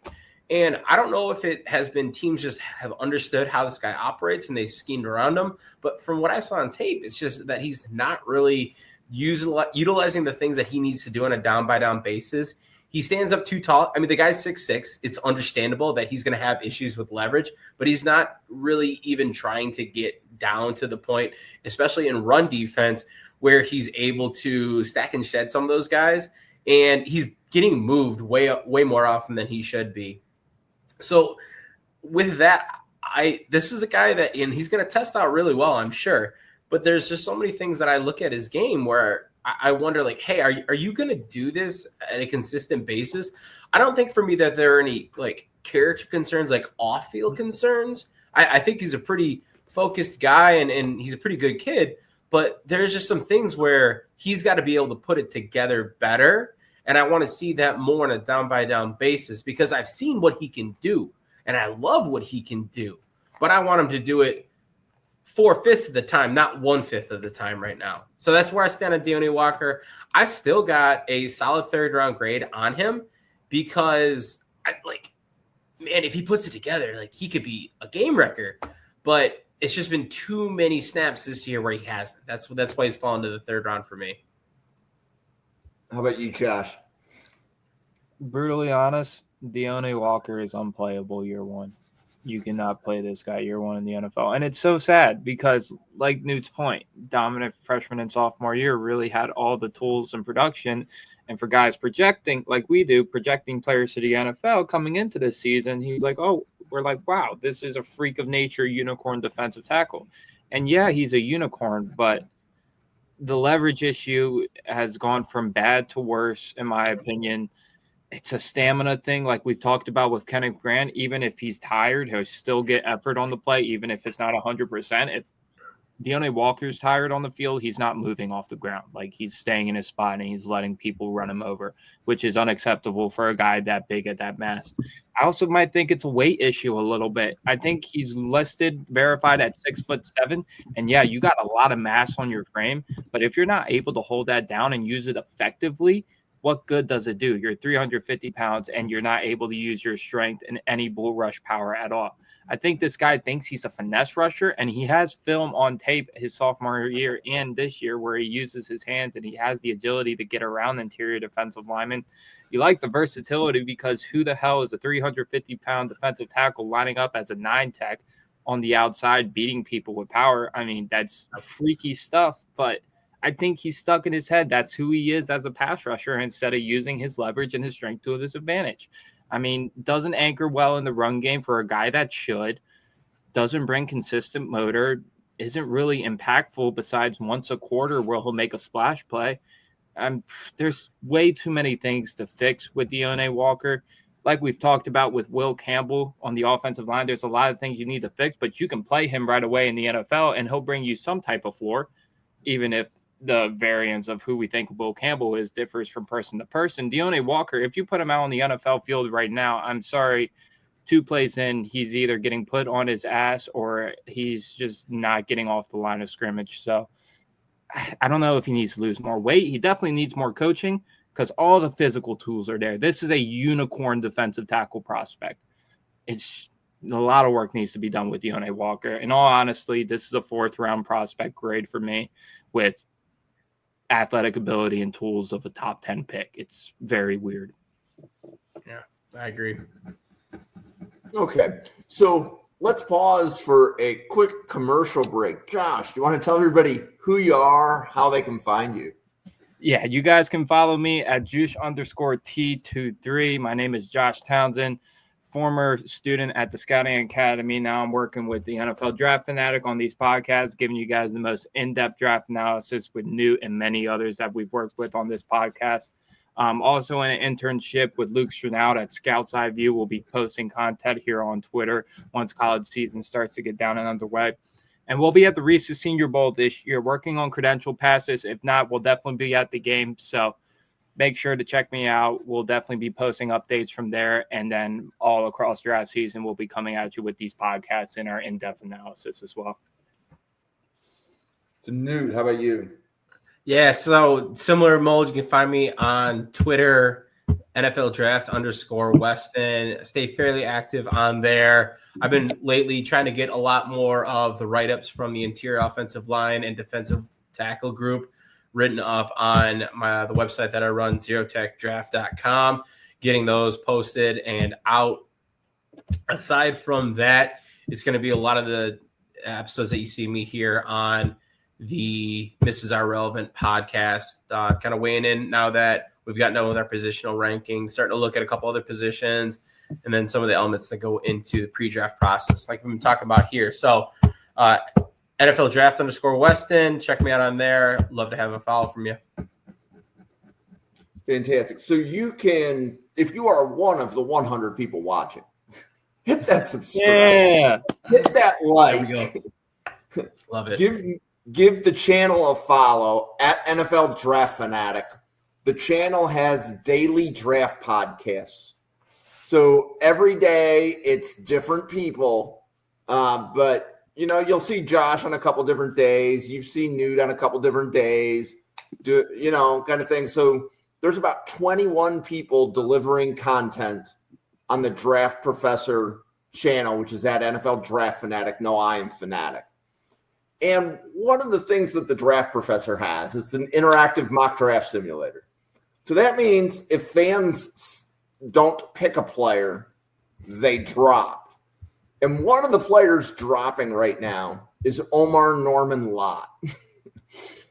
And I don't know if it has been teams just have understood how this guy operates and they schemed around him. But from what I saw on tape, it's just that he's not really utilizing the things that he needs to do on a down-by-down basis. He stands up too tall. I mean, the guy's 6'6". It's understandable that he's going to have issues with leverage, but he's not really even trying to get down to the point, especially in run defense, where he's able to stack and shed some of those guys. And he's getting moved way more often than he should be. So with that, this is a guy that, and he's going to test out really well, I'm sure. But there's just so many things that I look at his game where I wonder, like, hey, are you going to do this at a consistent basis? I don't think for me that there are any like character concerns, like off-field concerns. I think he's a pretty focused guy and he's a pretty good kid. But there's just some things where he's got to be able to put it together better. And I want to see that more on a down-by-down basis because I've seen what he can do, and I love what he can do. But I want him to do it 4/5 of the time, not 1/5 of the time right now. So that's where I stand on Deone Walker. I've still got a solid third-round grade on him because, man, if he puts it together, like he could be a game wrecker. But it's just been too many snaps this year where he hasn't. That's why he's fallen to the third round for me. How about you, Josh? Brutally honest, Deone Walker is unplayable year one. You cannot play this guy year one in the NFL. And it's so sad because, like Newt's point, dominant freshman and sophomore year really had all the tools and production. And for guys projecting, like we do, projecting players to the NFL coming into this season, he's like, oh, we're like, wow, this is a freak of nature unicorn defensive tackle. And yeah, he's a unicorn, but the leverage issue has gone from bad to worse, in my opinion. it's a stamina thing, like we've talked about with Kenneth Grant. Even if he's tired, he'll still get effort on the play, even if it's not 100%. If Deontay Walker's tired on the field, he's not moving off the ground. Like, he's staying in his spot and he's letting people run him over, which is unacceptable for a guy that big at that mass. I also might think it's a weight issue a little bit. I think he's verified at 6'7", and yeah, you got a lot of mass on your frame, but if you're not able to hold that down and use it effectively, what good does it do? You're 350 pounds and you're not able to use your strength and any bull rush power at all. I think this guy thinks he's a finesse rusher, and he has film on tape his sophomore year and this year where he uses his hands and he has the agility to get around interior defensive linemen. You like the versatility because who the hell is a 350-pound defensive tackle lining up as a 9 tech on the outside beating people with power? I mean, that's freaky stuff, but I think he's stuck in his head. That's who he is as a pass rusher instead of using his leverage and his strength to his advantage. I mean, doesn't anchor well in the run game for a guy that should, doesn't bring consistent motor, isn't really impactful besides once a quarter where he'll make a splash play. There's way too many things to fix with Deontay Walker. Like we've talked about with Will Campbell on the offensive line, there's a lot of things you need to fix, but you can play him right away in the NFL and he'll bring you some type of floor, even if the variance of who we think Will Campbell is differs from person to person. Deontay Walker, if you put him out on the NFL field right now, I'm sorry, 2 plays in, he's either getting put on his ass or he's just not getting off the line of scrimmage. So I don't know if he needs to lose more weight. He definitely needs more coaching because all the physical tools are there. This is a unicorn defensive tackle prospect. It's a lot of work needs to be done with Deontay Walker. In all honesty, this is a 4th-round prospect grade for me with athletic ability and tools of a top 10 pick. It's very weird. Yeah, I agree. Okay, so let's pause for a quick commercial break. Josh, do you want to tell everybody who you are, how they can find you? Yeah, you guys can follow me at Juice_T23. My name is Josh Townsend, former student at the Scouting Academy. Now I'm working with the NFL Draft Fanatic on these podcasts, giving you guys the most in-depth draft analysis with Newt and many others that we've worked with on this podcast. Also in an internship with Luke Stranaut at Scouts Eye View. We'll be posting content here on Twitter once college season starts to get down and underway. And we'll be at the Reese's Senior Bowl this year, working on credential passes. If not, we'll definitely be at the game. So make sure to check me out. We'll definitely be posting updates from there. And then all across draft season, we'll be coming at you with these podcasts and our in-depth analysis as well. So, Newt, how about you? Yeah, so similar mold. You can find me on Twitter, NFL Draft _Weston. Stay fairly active on there. I've been lately trying to get a lot more of the write-ups from the interior offensive line and defensive tackle group written up on the website that I run, zerotechdraft.com, getting those posted and out. Aside from that, it's going to be a lot of the episodes that you see me here on the Mrs. Our Relevant podcast, kind of weighing in now that we've gotten done with our positional rankings, starting to look at a couple other positions, and then some of the elements that go into the pre-draft process, like we've been talking about here. So NFL Draft _Weston. Check me out on there. Love to have a follow from you. Fantastic. So you can, if you are one of the 100 people watching, hit that subscribe. Yeah. Hit that like. There we go. Love it. Give the channel a follow at NFL Draft Fanatic. The channel has daily draft podcasts. So every day it's different people, but you'll see Josh on a couple different days. You've seen Newt on a couple different days, kind of thing. So there's about 21 people delivering content on the Draft Professor channel, which is at NFL Draft Fanatic. No, I am Fanatic. And one of the things that the Draft Professor has is an interactive mock draft simulator. So that means if fans don't pick a player, they drop. And one of the players dropping right now is Omar Norman Lott.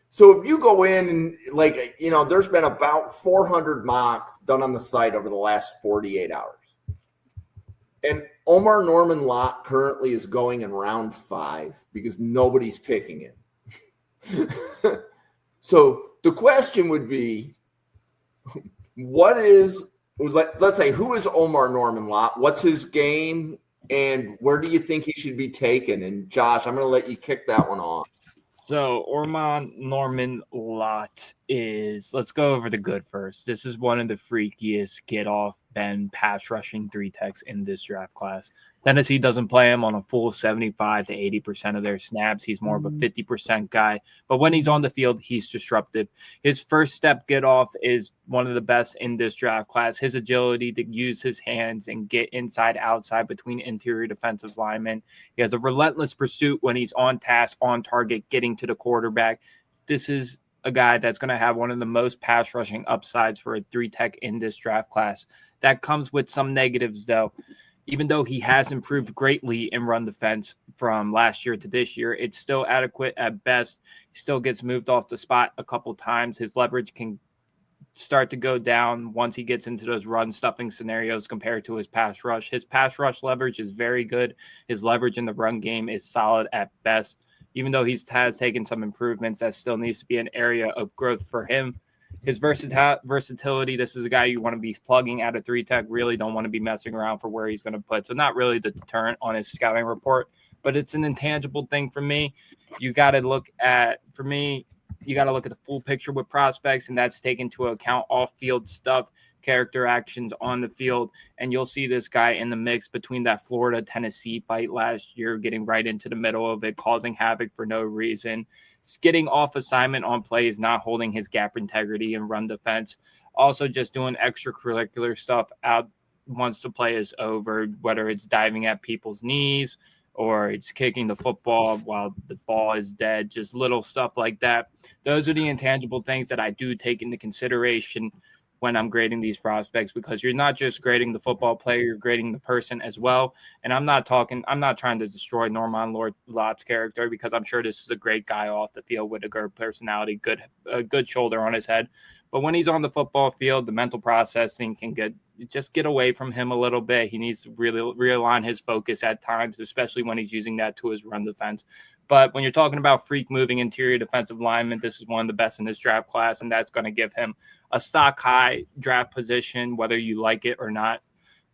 So if you go in and there's been about 400 mocks done on the site over the last 48 hours. And Omar Norman Lott currently is going in round 5 because nobody's picking him. So the question would be, what is let's say, who is Omar Norman Lott? What's his game, and where do you think he should be taken? And Josh, I'm going to let you kick that one off. So Ormond Norman Lott is, let's go over the good first. This is one of the freakiest get off bend pass rushing 3-techs in this draft class. Tennessee doesn't play him on a full 75 to 80% of their snaps. He's more of a 50% guy. But when he's on the field, he's disruptive. His first step get off is one of the best in this draft class. His agility to use his hands and get inside, outside between interior defensive linemen. He has a relentless pursuit when he's on task, on target, getting to the quarterback. This is a guy that's going to have one of the most pass rushing upsides for a 3-tech in this draft class. That comes with some negatives, though. Even though he has improved greatly in run defense from last year to this year, it's still adequate at best. He still gets moved off the spot a couple times. His leverage can start to go down once he gets into those run stuffing scenarios compared to his pass rush. His pass rush leverage is very good. His leverage in the run game is solid at best. Even though he has taken some improvements, that still needs to be an area of growth for him. His versatility, this is a guy you want to be plugging out of 3-tech, really don't want to be messing around for where he's going to put. So not really the deterrent on his scouting report, but it's an intangible thing for me. You got to look at the full picture with prospects, and that's taken into account off-field stuff, character actions on the field, and you'll see this guy in the mix between that Florida-Tennessee fight last year, getting right into the middle of it, causing havoc for no reason, getting off assignment on plays, not holding his gap integrity and run defense, also just doing extracurricular stuff out once the play is over, whether it's diving at people's knees or it's kicking the football while the ball is dead, just little stuff like that. Those are the intangible things that I do take into consideration when I'm grading these prospects, because you're not just grading the football player, you're grading the person as well. And I'm not trying to destroy Norman Lott's character, because I'm sure this is a great guy off the field with a good personality, a good shoulder on his head. But when he's on the football field, the mental processing can get away from him a little bit. He needs to really realign his focus at times, especially when he's using that to his run defense. But when you're talking about freak moving interior defensive linemen, this is one of the best in this draft class, and that's going to give him a stock high draft position, whether you like it or not.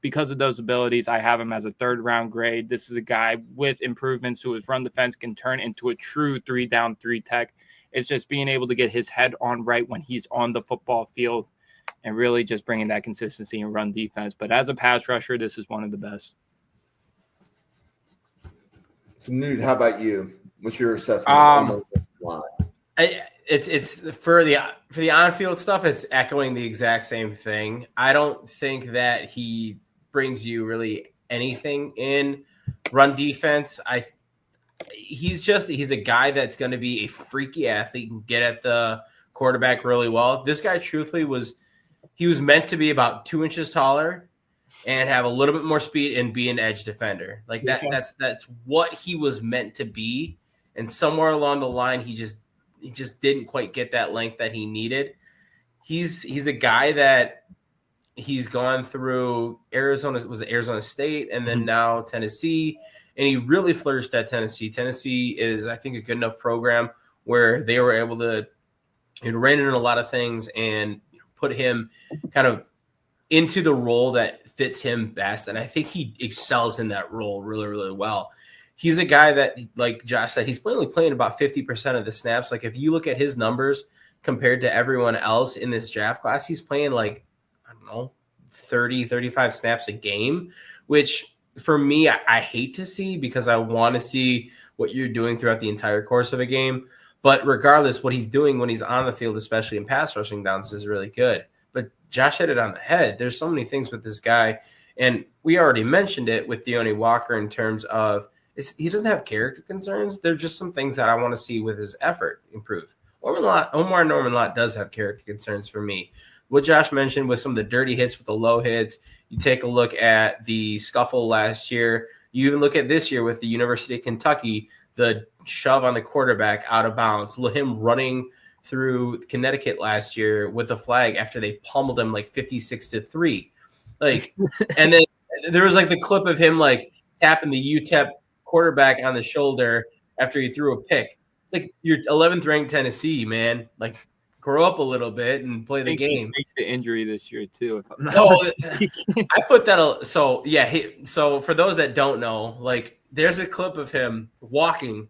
Because of those abilities, I have him as a 3rd-round grade. This is a guy with improvements to his run defense, can turn into a true 3-down 3-tech. It's just being able to get his head on right when he's on the football field and really just bringing that consistency and run defense. But as a pass rusher, this is one of the best. So, Newt, how about you? What's your assessment? It's for the on-field stuff. It's echoing the exact same thing. I don't think that he brings you really anything in run defense. He's a guy that's going to be a freaky athlete and get at the quarterback really well. This guy, truthfully, was meant to be about 2 inches taller and have a little bit more speed and be an edge defender. Like that. Yeah. That's what he was meant to be. And somewhere along the line, he just didn't quite get that length that he needed. He's a guy that he's gone through Arizona State and then now Tennessee, and he really flourished at Tennessee. Tennessee is, I think, a good enough program where they were able to rein in a lot of things and put him kind of into the role that fits him best. And I think he excels in that role really, really well. He's a guy that, like Josh said, he's only playing about 50% of the snaps. Like if you look at his numbers compared to everyone else in this draft class, he's playing 30, 35 snaps a game, which for me, I hate to see, because I want to see what you're doing throughout the entire course of a game. But regardless, what he's doing when he's on the field, especially in pass rushing downs, is really good. But Josh hit it on the head. There's so many things with this guy. And we already mentioned it with Deone Walker in terms of he doesn't have character concerns. There's just some things that I want to see with his effort improve. Omar Norman Lott does have character concerns for me. What Josh mentioned with some of the dirty hits with the low hits, you take a look at the scuffle last year. You even look at this year with the University of Kentucky, the shove on the quarterback out of bounds, him running through Connecticut last year with a flag after they pummeled him 56-3. And then there was the clip of him tapping the UTEP quarterback on the shoulder after he threw a pick. You're 11th ranked Tennessee, man. grow up a little bit and play the game. He faked the injury this year too. If I'm not mistaken. I put that. So yeah. So for those that don't know, like there's a clip of him walking.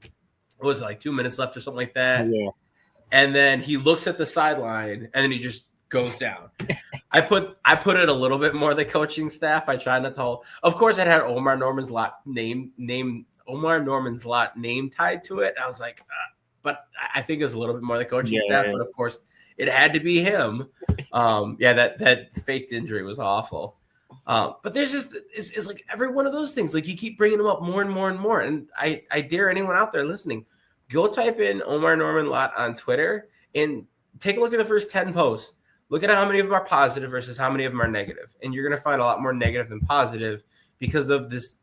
What was it, like 2 minutes left or something like that? Yeah. And then he looks at the sideline and then he just goes down. I put it a little bit more the coaching staff. I tried not to. Of course, it had Omar Norman's lot name tied to it. I was like, but I think it was a little bit more the coaching staff. But of course, it had to be him. That faked injury was awful. But there's just it's like every one of those things. Like you keep bringing them up more and more and more. And I dare anyone out there listening, go type in Omar Norman Lot on Twitter and take a look at the first 10 posts. Look at how many of them are positive versus how many of them are negative. And you're going to find a lot more negative than positive because of this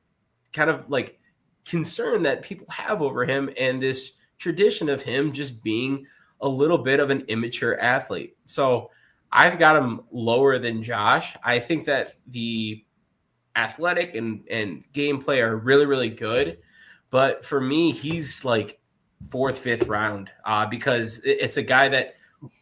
kind of like concern that people have over him and this tradition of him just being a little bit of an immature athlete. So I've got him lower than Josh. I think that the athletic and gameplay are really, really good. But for me, he's like 4th, 5th round because it's a guy that,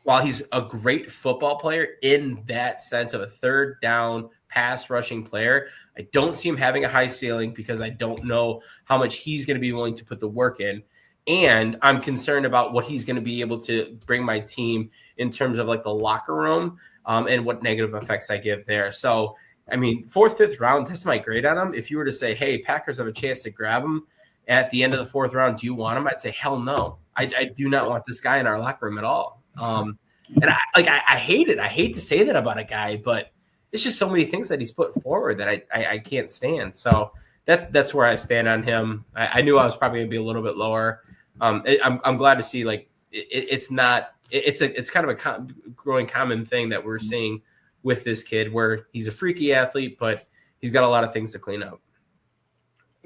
while he's a great football player in that sense of a third down pass rushing player, I don't see him having a high ceiling because I don't know how much he's going to be willing to put the work in. And I'm concerned about what he's going to be able to bring my team in terms of like the locker room and what negative effects I give there. So, I mean, 4th, 5th round, that's my grade on him. If you were to say, hey, Packers have a chance to grab him at the end of the 4th round, do you want him? I'd say, hell no. I do not want this guy in our locker room at all. And I hate it. I hate to say that about a guy, but it's just so many things that he's put forward that I can't stand. So that's where I stand on him. I knew I was probably going to be a little bit lower. I'm glad to see like it's kind of a growing common thing that we're seeing with this kid where he's a freaky athlete, but he's got a lot of things to clean up.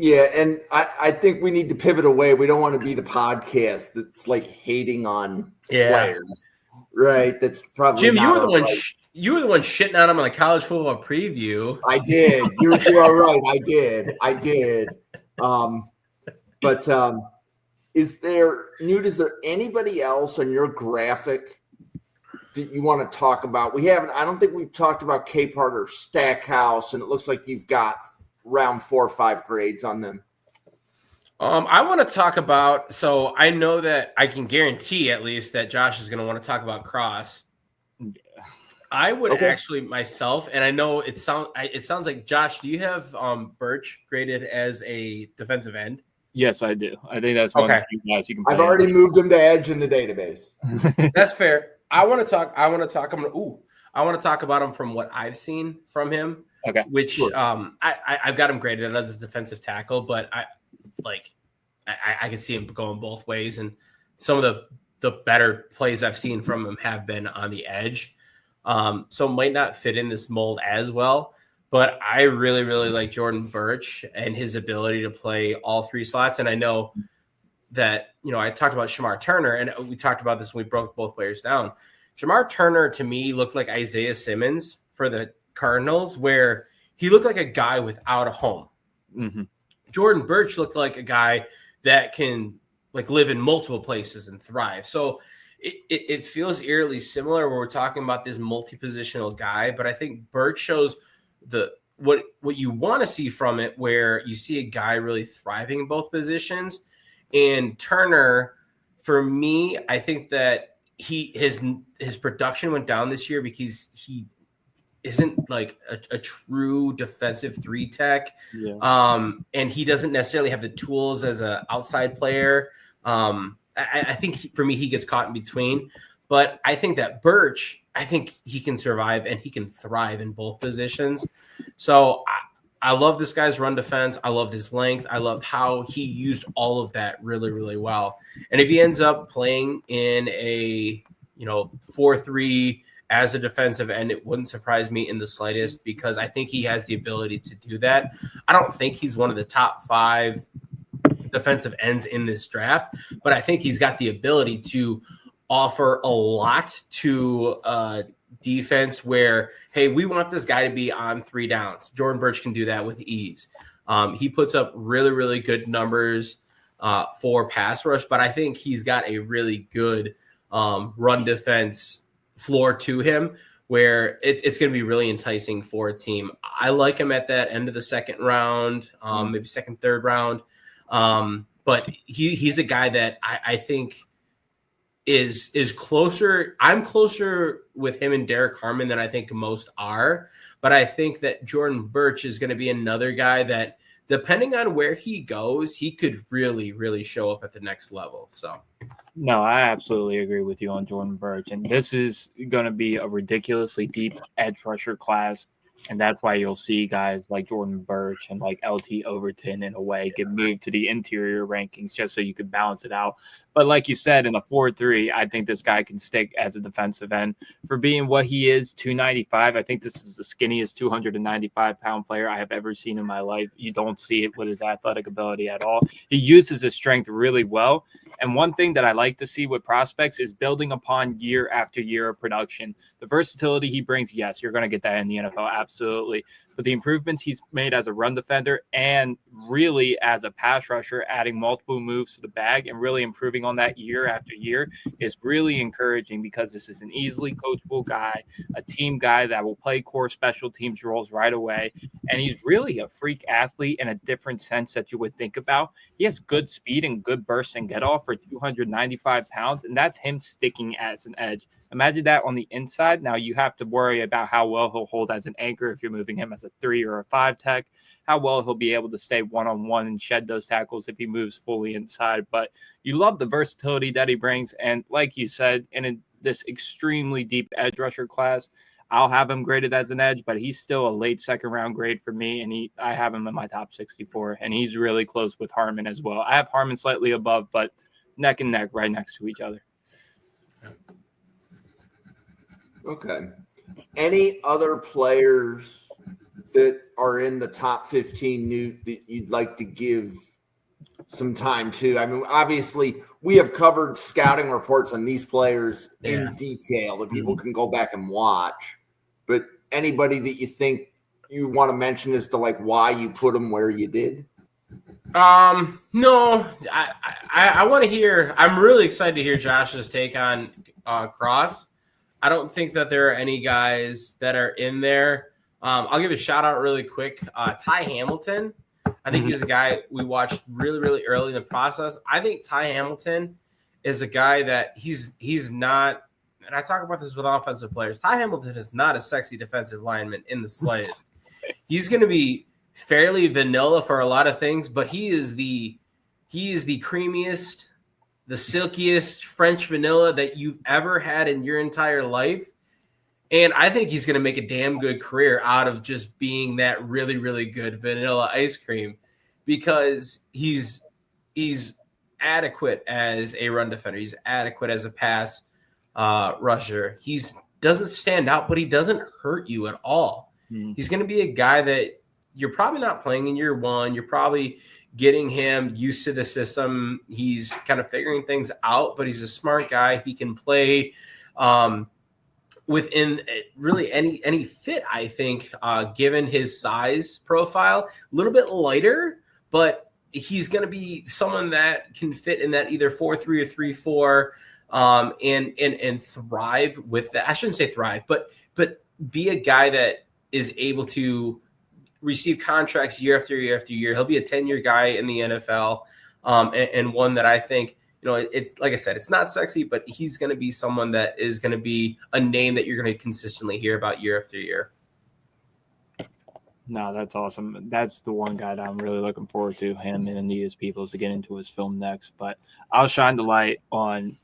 Yeah, and I think we need to pivot away. We don't want to be the podcast that's like hating on players, right? That's probably Jim. Not you were the one. right. You were the one shitting on him on the college football preview. I did. You are right. I did. But is there, Newt? Is there anybody else on your graphic that you want to talk about? We haven't. I don't think we've talked about Capehart or Stackhouse, and it looks like you've got round 4 or 5 grades on them. I want to talk about, so I know that I can guarantee at least that Josh is going to want to talk about Cross. I would actually myself, and I know it sounds like, Josh, do you have Birch graded as a defensive end? Yes, I do. I think that's one of the guys you can. I've already moved him to edge in the database. That's fair. I want to talk about him from what I've seen from him. Okay. Which sure. I've got him graded as a defensive tackle, but I can see him going both ways, and some of the better plays I've seen from him have been on the edge. So might not fit in this mold as well, but I really, really like Jordan Birch and his ability to play all 3 slots. And I know that, I talked about Shamar Turner, and we talked about this when we broke both players down. Shamar Turner, to me, looked like Isaiah Simmons for the Cardinals, where he looked like a guy without a home. Mm-hmm. Jordan Birch looked like a guy that can like live in multiple places and thrive. So it feels eerily similar where we're talking about this multi-positional guy, but I think Birch shows what you want to see from it, where you see a guy really thriving in both positions. And Turner, for me, I think that his production went down this year because he isn't like a true defensive 3 tech. Yeah. And he doesn't necessarily have the tools as an outside player. I think for me, he gets caught in between, but I think that Birch, I think he can survive and he can thrive in both positions. So I love this guy's run defense. I loved his length. I loved how he used all of that really, really well. And if he ends up playing in a, 4-3 as a defensive end, it wouldn't surprise me in the slightest, because I think he has the ability to do that. I don't think he's one of the top 5 defensive ends in this draft, but I think he's got the ability to offer a lot to defense where, hey, we want this guy to be on 3 downs. Jordan Birch can do that with ease. He puts up really, really good numbers for pass rush, but I think he's got a really good run defense floor to him, where it's going to be really enticing for a team. I like him at that end of the second round, maybe second, third round. But he's a guy that I think is closer. I'm closer with him and Derek Harmon than I think most are. But I think that Jordan Birch is going to be another guy that, depending on where he goes, he could really, really show up at the next level. So, no, I absolutely agree with you on Jordan Birch. And this is going to be a ridiculously deep edge rusher class. And that's why you'll see guys like Jordan Birch and like LT Overton in a way get moved to the interior rankings just so you could balance it out. But like you said, in a 4-3, I think this guy can stick as a defensive end. For being what he is, 295, I think this is the skinniest 295-pound player I have ever seen in my life. You don't see it with his athletic ability at all. He uses his strength really well. And one thing that I like to see with prospects is building upon year after year of production. The versatility he brings, yes, you're going to get that in the NFL, absolutely. But the improvements he's made as a run defender and really as a pass rusher, adding multiple moves to the bag and really improving on that year after year is really encouraging, because this is an easily coachable guy, a team guy that will play core special teams roles right away. And he's really a freak athlete in a different sense that you would think about. He has good speed and good burst and get off for 295 pounds, and that's him sticking as an edge. Imagine that on the inside. Now you have to worry about how well he'll hold as an anchor if you're moving him as a 3 or a 5 tech, how well he'll be able to stay one-on-one and shed those tackles if he moves fully inside. But you love the versatility that he brings. And like you said, in this extremely deep edge rusher class, I'll have him graded as an edge, but he's still a late second round grade for me. And I have him in my top 64, and he's really close with Harmon as well. I have Harmon slightly above, but neck and neck right next to each other. Okay. Any other players that are in the top 15, Newt, that you'd like to give some time to? I mean, obviously, we have covered scouting reports on these players in detail that people can go back and watch. But anybody that you think you want to mention as to like why you put them where you did? No, I want to hear. I'm really excited to hear Josh's take on Cross. I don't think that there are any guys that are in there. I'll give a shout out really quick. Ty Hamilton. I think he's a guy we watched really, really early in the process. I think Ty Hamilton is a guy that he's not, and I talk about this with offensive players. Ty Hamilton is not a sexy defensive lineman in the slightest. He's going to be fairly vanilla for a lot of things, but he is the creamiest, the silkiest French vanilla that you've ever had in your entire life. And I think he's going to make a damn good career out of just being that really, really good vanilla ice cream, because he's adequate as a run defender. He's adequate as a pass rusher. He doesn't stand out, but he doesn't hurt you at all. He's going to be a guy that you're probably not playing in year one. You're probably getting him used to the system. He's kind of figuring things out, but he's a smart guy. He can play within really any fit, I think, given his size profile. A little bit lighter, but he's going to be someone that can fit in that either 4-3 or 3-4, and thrive with that. I shouldn't say thrive, but be a guy that is able to receive contracts year after year after year. He'll be a 10-year guy in the NFL, and one that I think, it's like I said, it's not sexy, but he's going to be someone that is going to be a name that you're going to consistently hear about year after year. No, that's awesome. That's the one guy that I'm really looking forward to, him and Anita's Peoples, to get into his film next. But I'll shine the light on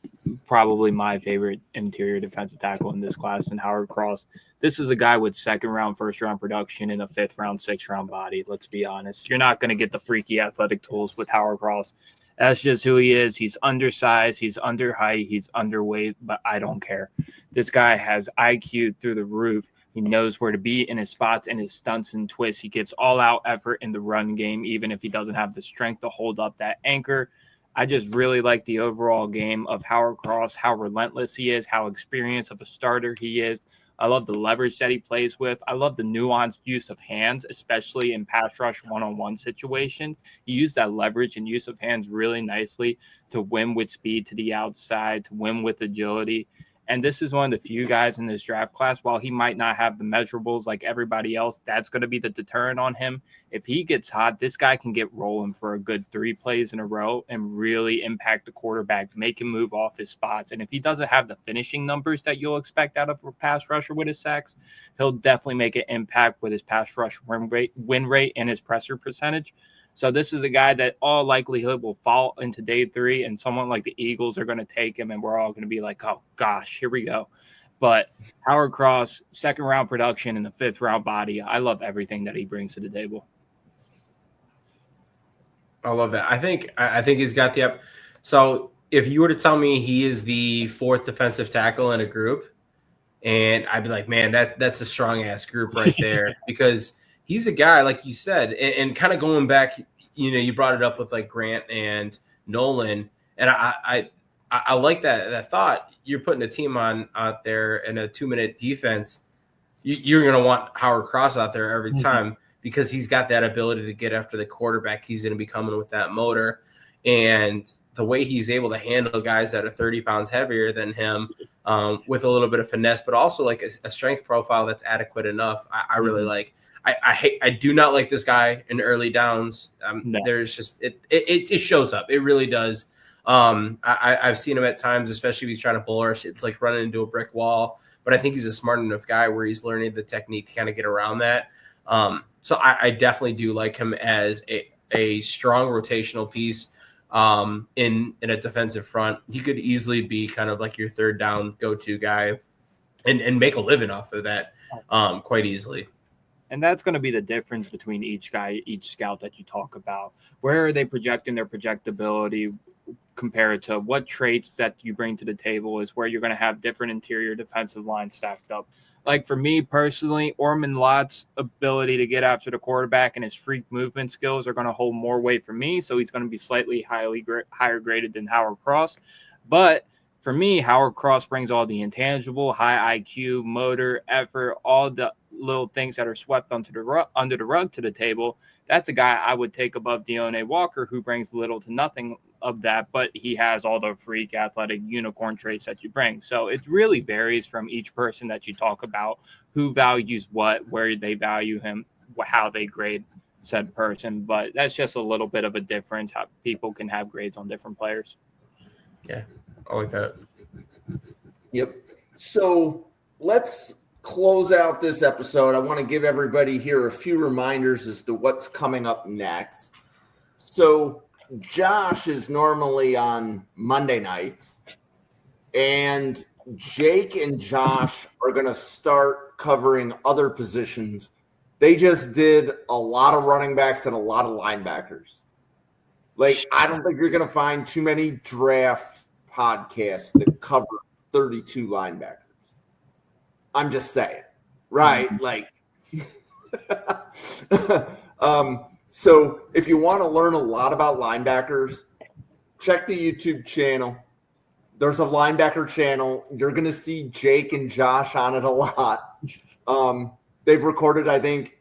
probably my favorite interior defensive tackle in this class, and Howard Cross. This is a guy with second-round, first-round production and a fifth-round, sixth-round body. Let's be honest. You're not going to get the freaky athletic tools with Howard Cross. That's just who he is. He's undersized. He's under height. He's underweight, but I don't care. This guy has IQ through the roof. He knows where to be in his spots and his stunts and twists. He gives all-out effort in the run game, even if he doesn't have the strength to hold up that anchor. I just really like the overall game of Howard Cross, how relentless he is, how experienced of a starter he is. I love the leverage that he plays with. I love the nuanced use of hands, especially in pass rush one-on-one situations. He used that leverage and use of hands really nicely to win with speed to the outside, to win with agility. And this is one of the few guys in this draft class, while he might not have the measurables like everybody else, that's going to be the deterrent on him. If he gets hot, this guy can get rolling for a good 3 plays in a row and really impact the quarterback, make him move off his spots. And if he doesn't have the finishing numbers that you'll expect out of a pass rusher with his sacks, he'll definitely make an impact with his pass rush win rate and his presser percentage. So this is a guy that all likelihood will fall into day 3, and someone like the Eagles are going to take him, and we're all going to be like, oh, gosh, here we go. But Howard Cross, 2nd-round production and the 5th-round body, I love everything that he brings to the table. I love that. I think he's got the – so if you were to tell me he is the 4th defensive tackle in a group, and I'd be like, man, that's a strong-ass group right there because – he's a guy, like you said, and kind of going back, you brought it up with like Grant and Nolan, and I like that thought. You're putting a team out there in a 2-minute defense. You're going to want Howard Cross out there every time because he's got that ability to get after the quarterback. He's going to be coming with that motor, and the way he's able to handle guys that are 30 pounds heavier than him with a little bit of finesse, but also like a strength profile that's adequate enough. I really like. I do not like this guy in early downs. No. There's just it shows up. It really does. I've seen him at times, especially if he's trying to bull rush. It's like running into a brick wall. But I think he's a smart enough guy where he's learning the technique to kind of get around that. So I definitely do like him as a strong rotational piece in a defensive front. He could easily be kind of like your 3rd down go-to guy and make a living off of that quite easily. And that's going to be the difference between each guy, each scout that you talk about. Where are they projecting their projectability compared to what traits that you bring to the table is where you're going to have different interior defensive lines stacked up. Like for me personally, Orman Lott's ability to get after the quarterback and his freak movement skills are going to hold more weight for me. So he's going to be slightly higher graded than Howard Cross. But for me, Howard Cross brings all the intangible, high IQ, motor, effort, all the little things that are swept under the rug to the table. That's a guy I would take above Deontay Walker, who brings little to nothing of that, but he has all the freak athletic unicorn traits that you bring. So it really varies from each person that you talk about, who values what, where they value him, how they grade said person. But that's just a little bit of a difference, how people can have grades on different players. Yeah, I like that. Yep. So let's close out this episode. I want to give everybody here a few reminders as to what's coming up next. So Josh is normally on Monday nights, and Jake and Josh are going to start covering other positions. They just did a lot of running backs and a lot of linebackers. Like, I don't think you're going to find too many draft podcasts that cover 32 linebackers. I'm just saying, right? Like, so if you want to learn a lot about linebackers, check the YouTube channel. There's a linebacker channel. You're going to see Jake and Josh on it a lot. They've recorded, I think,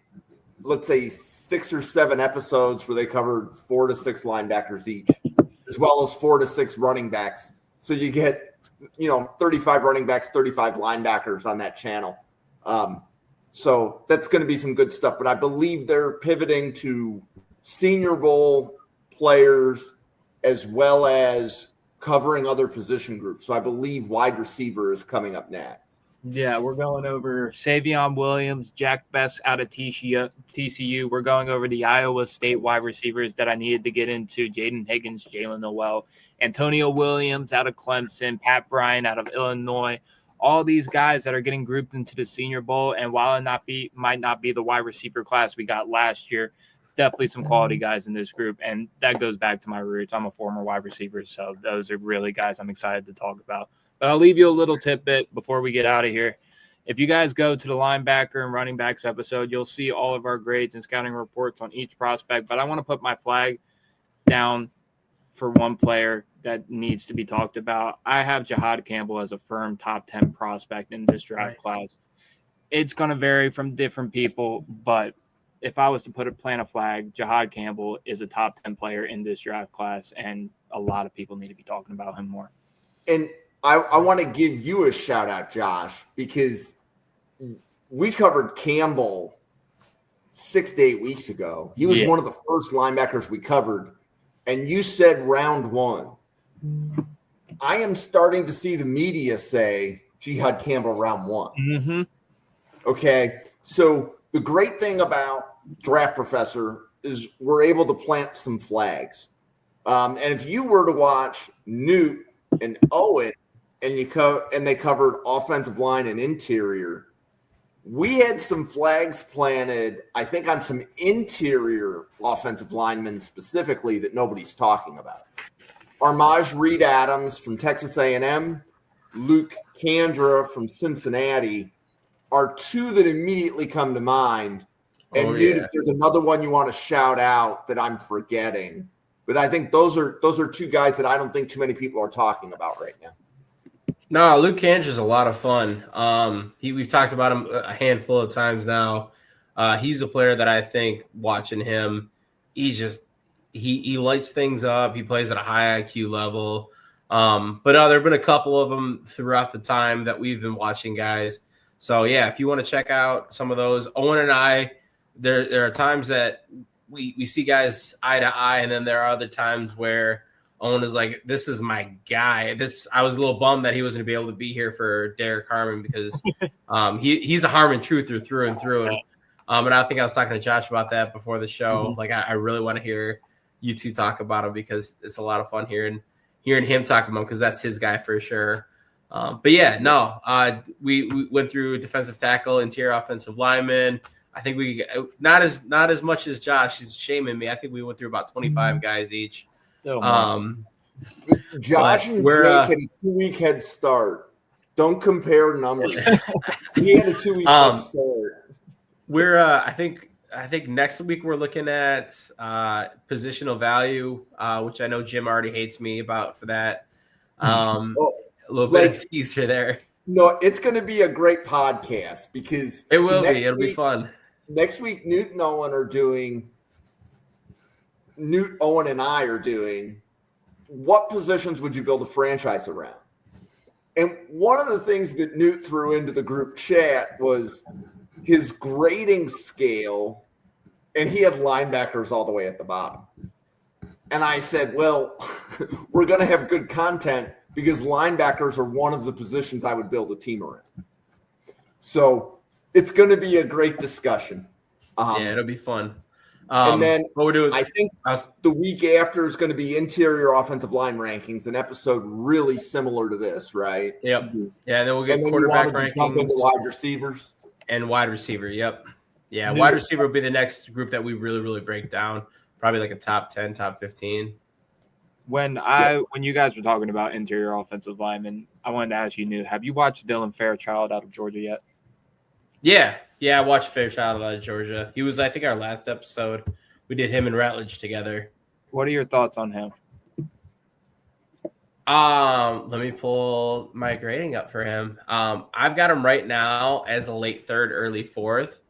let's say 6 or 7 episodes where they covered 4 to 6 linebackers each, as well as 4 to 6 running backs. So you get, 35 running backs, 35 linebackers on that channel. So that's going to be some good stuff. But I believe they're pivoting to Senior Bowl players as well as covering other position groups. So I believe wide receiver is coming up next. Yeah, we're going over Savion Williams, Jack Best out of TCU. We're going over the Iowa State wide receivers that I needed to get into, Jaden Higgins, Jalen Noel, Antonio Williams out of Clemson, Pat Bryant out of Illinois. All these guys that are getting grouped into the Senior Bowl, and while it might not be the wide receiver class we got last year, definitely some quality guys in this group, and that goes back to my roots. I'm a former wide receiver, so those are really guys I'm excited to talk about. But I'll leave you a little tidbit before we get out of here. If you guys go to the linebacker and running backs episode, you'll see all of our grades and scouting reports on each prospect. But I want to put my flag down for one player that needs to be talked about. I have Jahad Campbell as a firm top 10 prospect in this draft class. it's going to vary from different people, but if I was to plant a flag, Jahad Campbell is a top 10 player in this draft class, and a lot of people need to be talking about him more. And I want to give you a shout out, Josh, because we covered Campbell 6 to 8 weeks ago. He was one of the first linebackers we covered, and you said round one. I am starting to see the media say Jahad Campbell round one. Mm-hmm. Okay, so the great thing about Draft Professor is we're able to plant some flags. And if you were to watch Newt and Owen, and they covered offensive line and interior, we had some flags planted, I think, on some interior offensive linemen specifically that nobody's talking about. Armaj Reed Adams from Texas A&M, Luke Kandra from Cincinnati are two that immediately come to mind. And Newt, if there's another one you want to shout out that I'm forgetting, but I think those are two guys that I don't think too many people are talking about right now. No, Luke Kandra is a lot of fun. We've talked about him a handful of times now. He's a player that I think watching him, he lights things up. He plays at a high IQ level. But there have been a couple of them throughout the time that we've been watching guys. So yeah, if you want to check out some of those, Owen and I, there are times that we see guys eye to eye, and then there are other times where Owen is like, this is my guy. I was a little bummed that he wasn't going to be able to be here for Derek Harmon because he's a Harmon truther through and through. And I think I was talking to Josh about that before the show. Mm-hmm. Like, I really want to hear you two talk about him because it's a lot of fun hearing him talk about him because that's his guy for sure. But yeah, no, we went through defensive tackle, interior offensive lineman. I think we not as much as Josh. He's shaming me. I think we went through about 25 guys each. Josh and Jake had a 2-week head start. Don't compare numbers. He had a 2-week head start. We're I think next week we're looking at positional value, which I know Jim already hates me about for that. A little bit of teaser there. No, it's going to be a great podcast because it will be. It'll be fun. Next week, Newt and Owen and I are doing what positions would you build a franchise around? And one of the things that Newt threw into the group chat was his grading scale, and he had linebackers all the way at the bottom. And I said, well, we're going to have good content because linebackers are one of the positions I would build a team around. So it's going to be a great discussion. Yeah, it'll be fun. And then what we're doing, I think the week after is going to be interior offensive line rankings, an episode really similar to this, right? Yep. Yeah, and then we'll get quarterback rankings. Jump into wide receivers. And wide receiver, yep. Yeah, wide receiver will be the next group that we really, really break down. Probably like a top 10, top 15. When you guys were talking about interior offensive linemen, I wanted to ask you, Newt, have you watched Dylan Fairchild out of Georgia yet? Yeah, I watched Fairchild out of Georgia. He was, I think, our last episode. We did him and Ratledge together. What are your thoughts on him? Let me pull my grading up for him. I've got him right now as a late third, early fourth.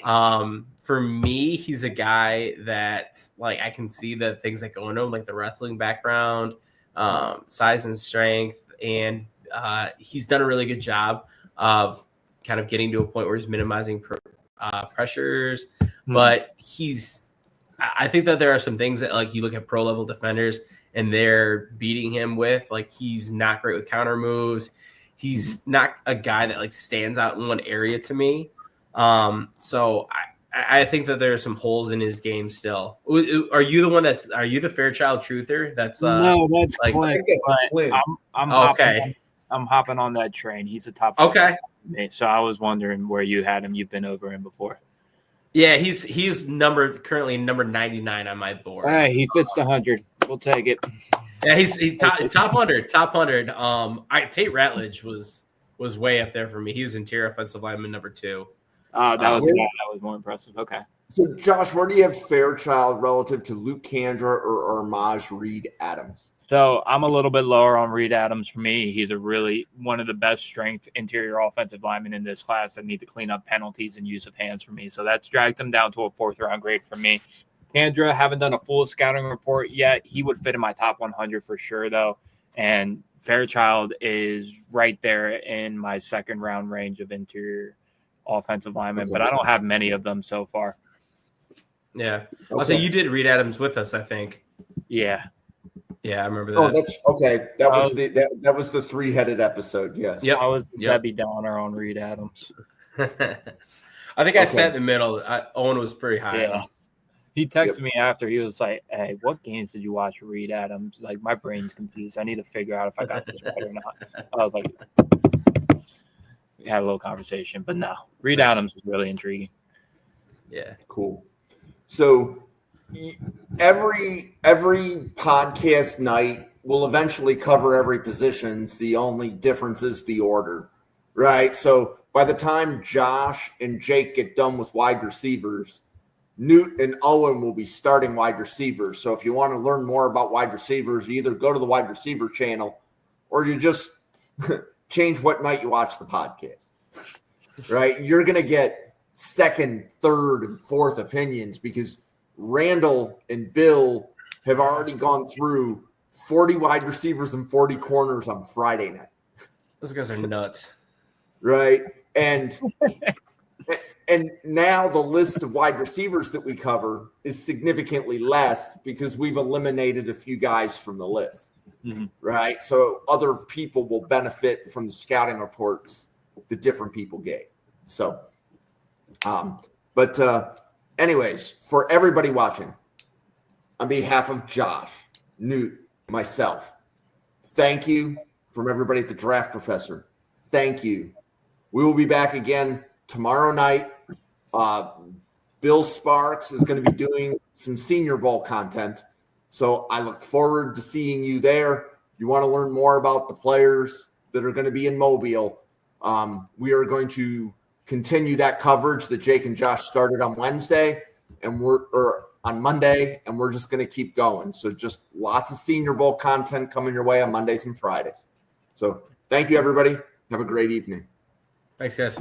For me, he's a guy that, like, I can see the things that go into him, like the wrestling background, size and strength, and he's done a really good job of kind of getting to a point where he's minimizing pressures. But I think that there are some things that, like, you look at pro level defenders and they're beating him with, like, he's not great with counter moves. He's not a guy that, like, stands out in one area to me. So I think that there are some holes in his game still. Are you the Fairchild truther? That's no, that's like, Clint. I'm hopping on that train. He's a top. Okay. So I was wondering where you had him. You've been over him before. Yeah, he's currently number 99 on my board. All right, he fits the 100. We'll take it. Yeah, he's top 100. Top 100. Tate Ratledge was way up there for me. He was interior offensive lineman number 2. That was more impressive. Okay. So, Josh, where do you have Fairchild relative to Luke Kandra or Armaj Reed Adams? So I'm a little bit lower on Reed Adams. For me, he's one of the best strength interior offensive linemen in this class that need to clean up penalties and use of hands for me. So that's dragged him down to a 4th round grade for me. Kandra, haven't done a full scouting report yet. He would fit in my top 100 for sure, though. And Fairchild is right there in my 2nd round range of interior offensive linemen, but I don't have many of them so far. Yeah. Okay. So you did Reed Adams with us, I think. Yeah. Yeah, I remember that. Oh, that's okay. That was the 3-headed episode. Yes. Yep. I was Debbie Downer on Reed Adams. I think I sat in the middle. Owen was pretty high. Yeah. He texted me after. He was like, "Hey, what games did you watch for Reed Adams? Like, my brain's confused. I need to figure out if I got this right or not." I was like, we had a little conversation, but no, Reed Adams is really intriguing. Yeah. Cool. So every podcast night will eventually cover every position. The only difference is the order, right? So by the time Josh and Jake get done with wide receivers, Newt and Owen will be starting wide receivers. So if you want to learn more about wide receivers, you either go to the wide receiver channel or you just change what night you watch the podcast, right? You're going to get 2nd, 3rd, and 4th opinions because Randall and Bill have already gone through 40 wide receivers and 40 corners on Friday night. Those guys are nuts. Right? And now the list of wide receivers that we cover is significantly less because we've eliminated a few guys from the list. Mm-hmm. Right? So other people will benefit from the scouting reports that different people gave. So, anyways, for everybody watching, on behalf of Josh, Newt, myself, thank you from everybody at the Draft Professor. Thank you. We will be back again tomorrow night. Bill Sparks is going to be doing some Senior Bowl content. So I look forward to seeing you there. You want to learn more about the players that are going to be in Mobile. We are going to continue that coverage that Jake and Josh started on Wednesday on Monday, and we're just going to keep going. So just lots of Senior Bowl content coming your way on Mondays and Fridays. So thank you, everybody. Have a great evening. Thanks, guys.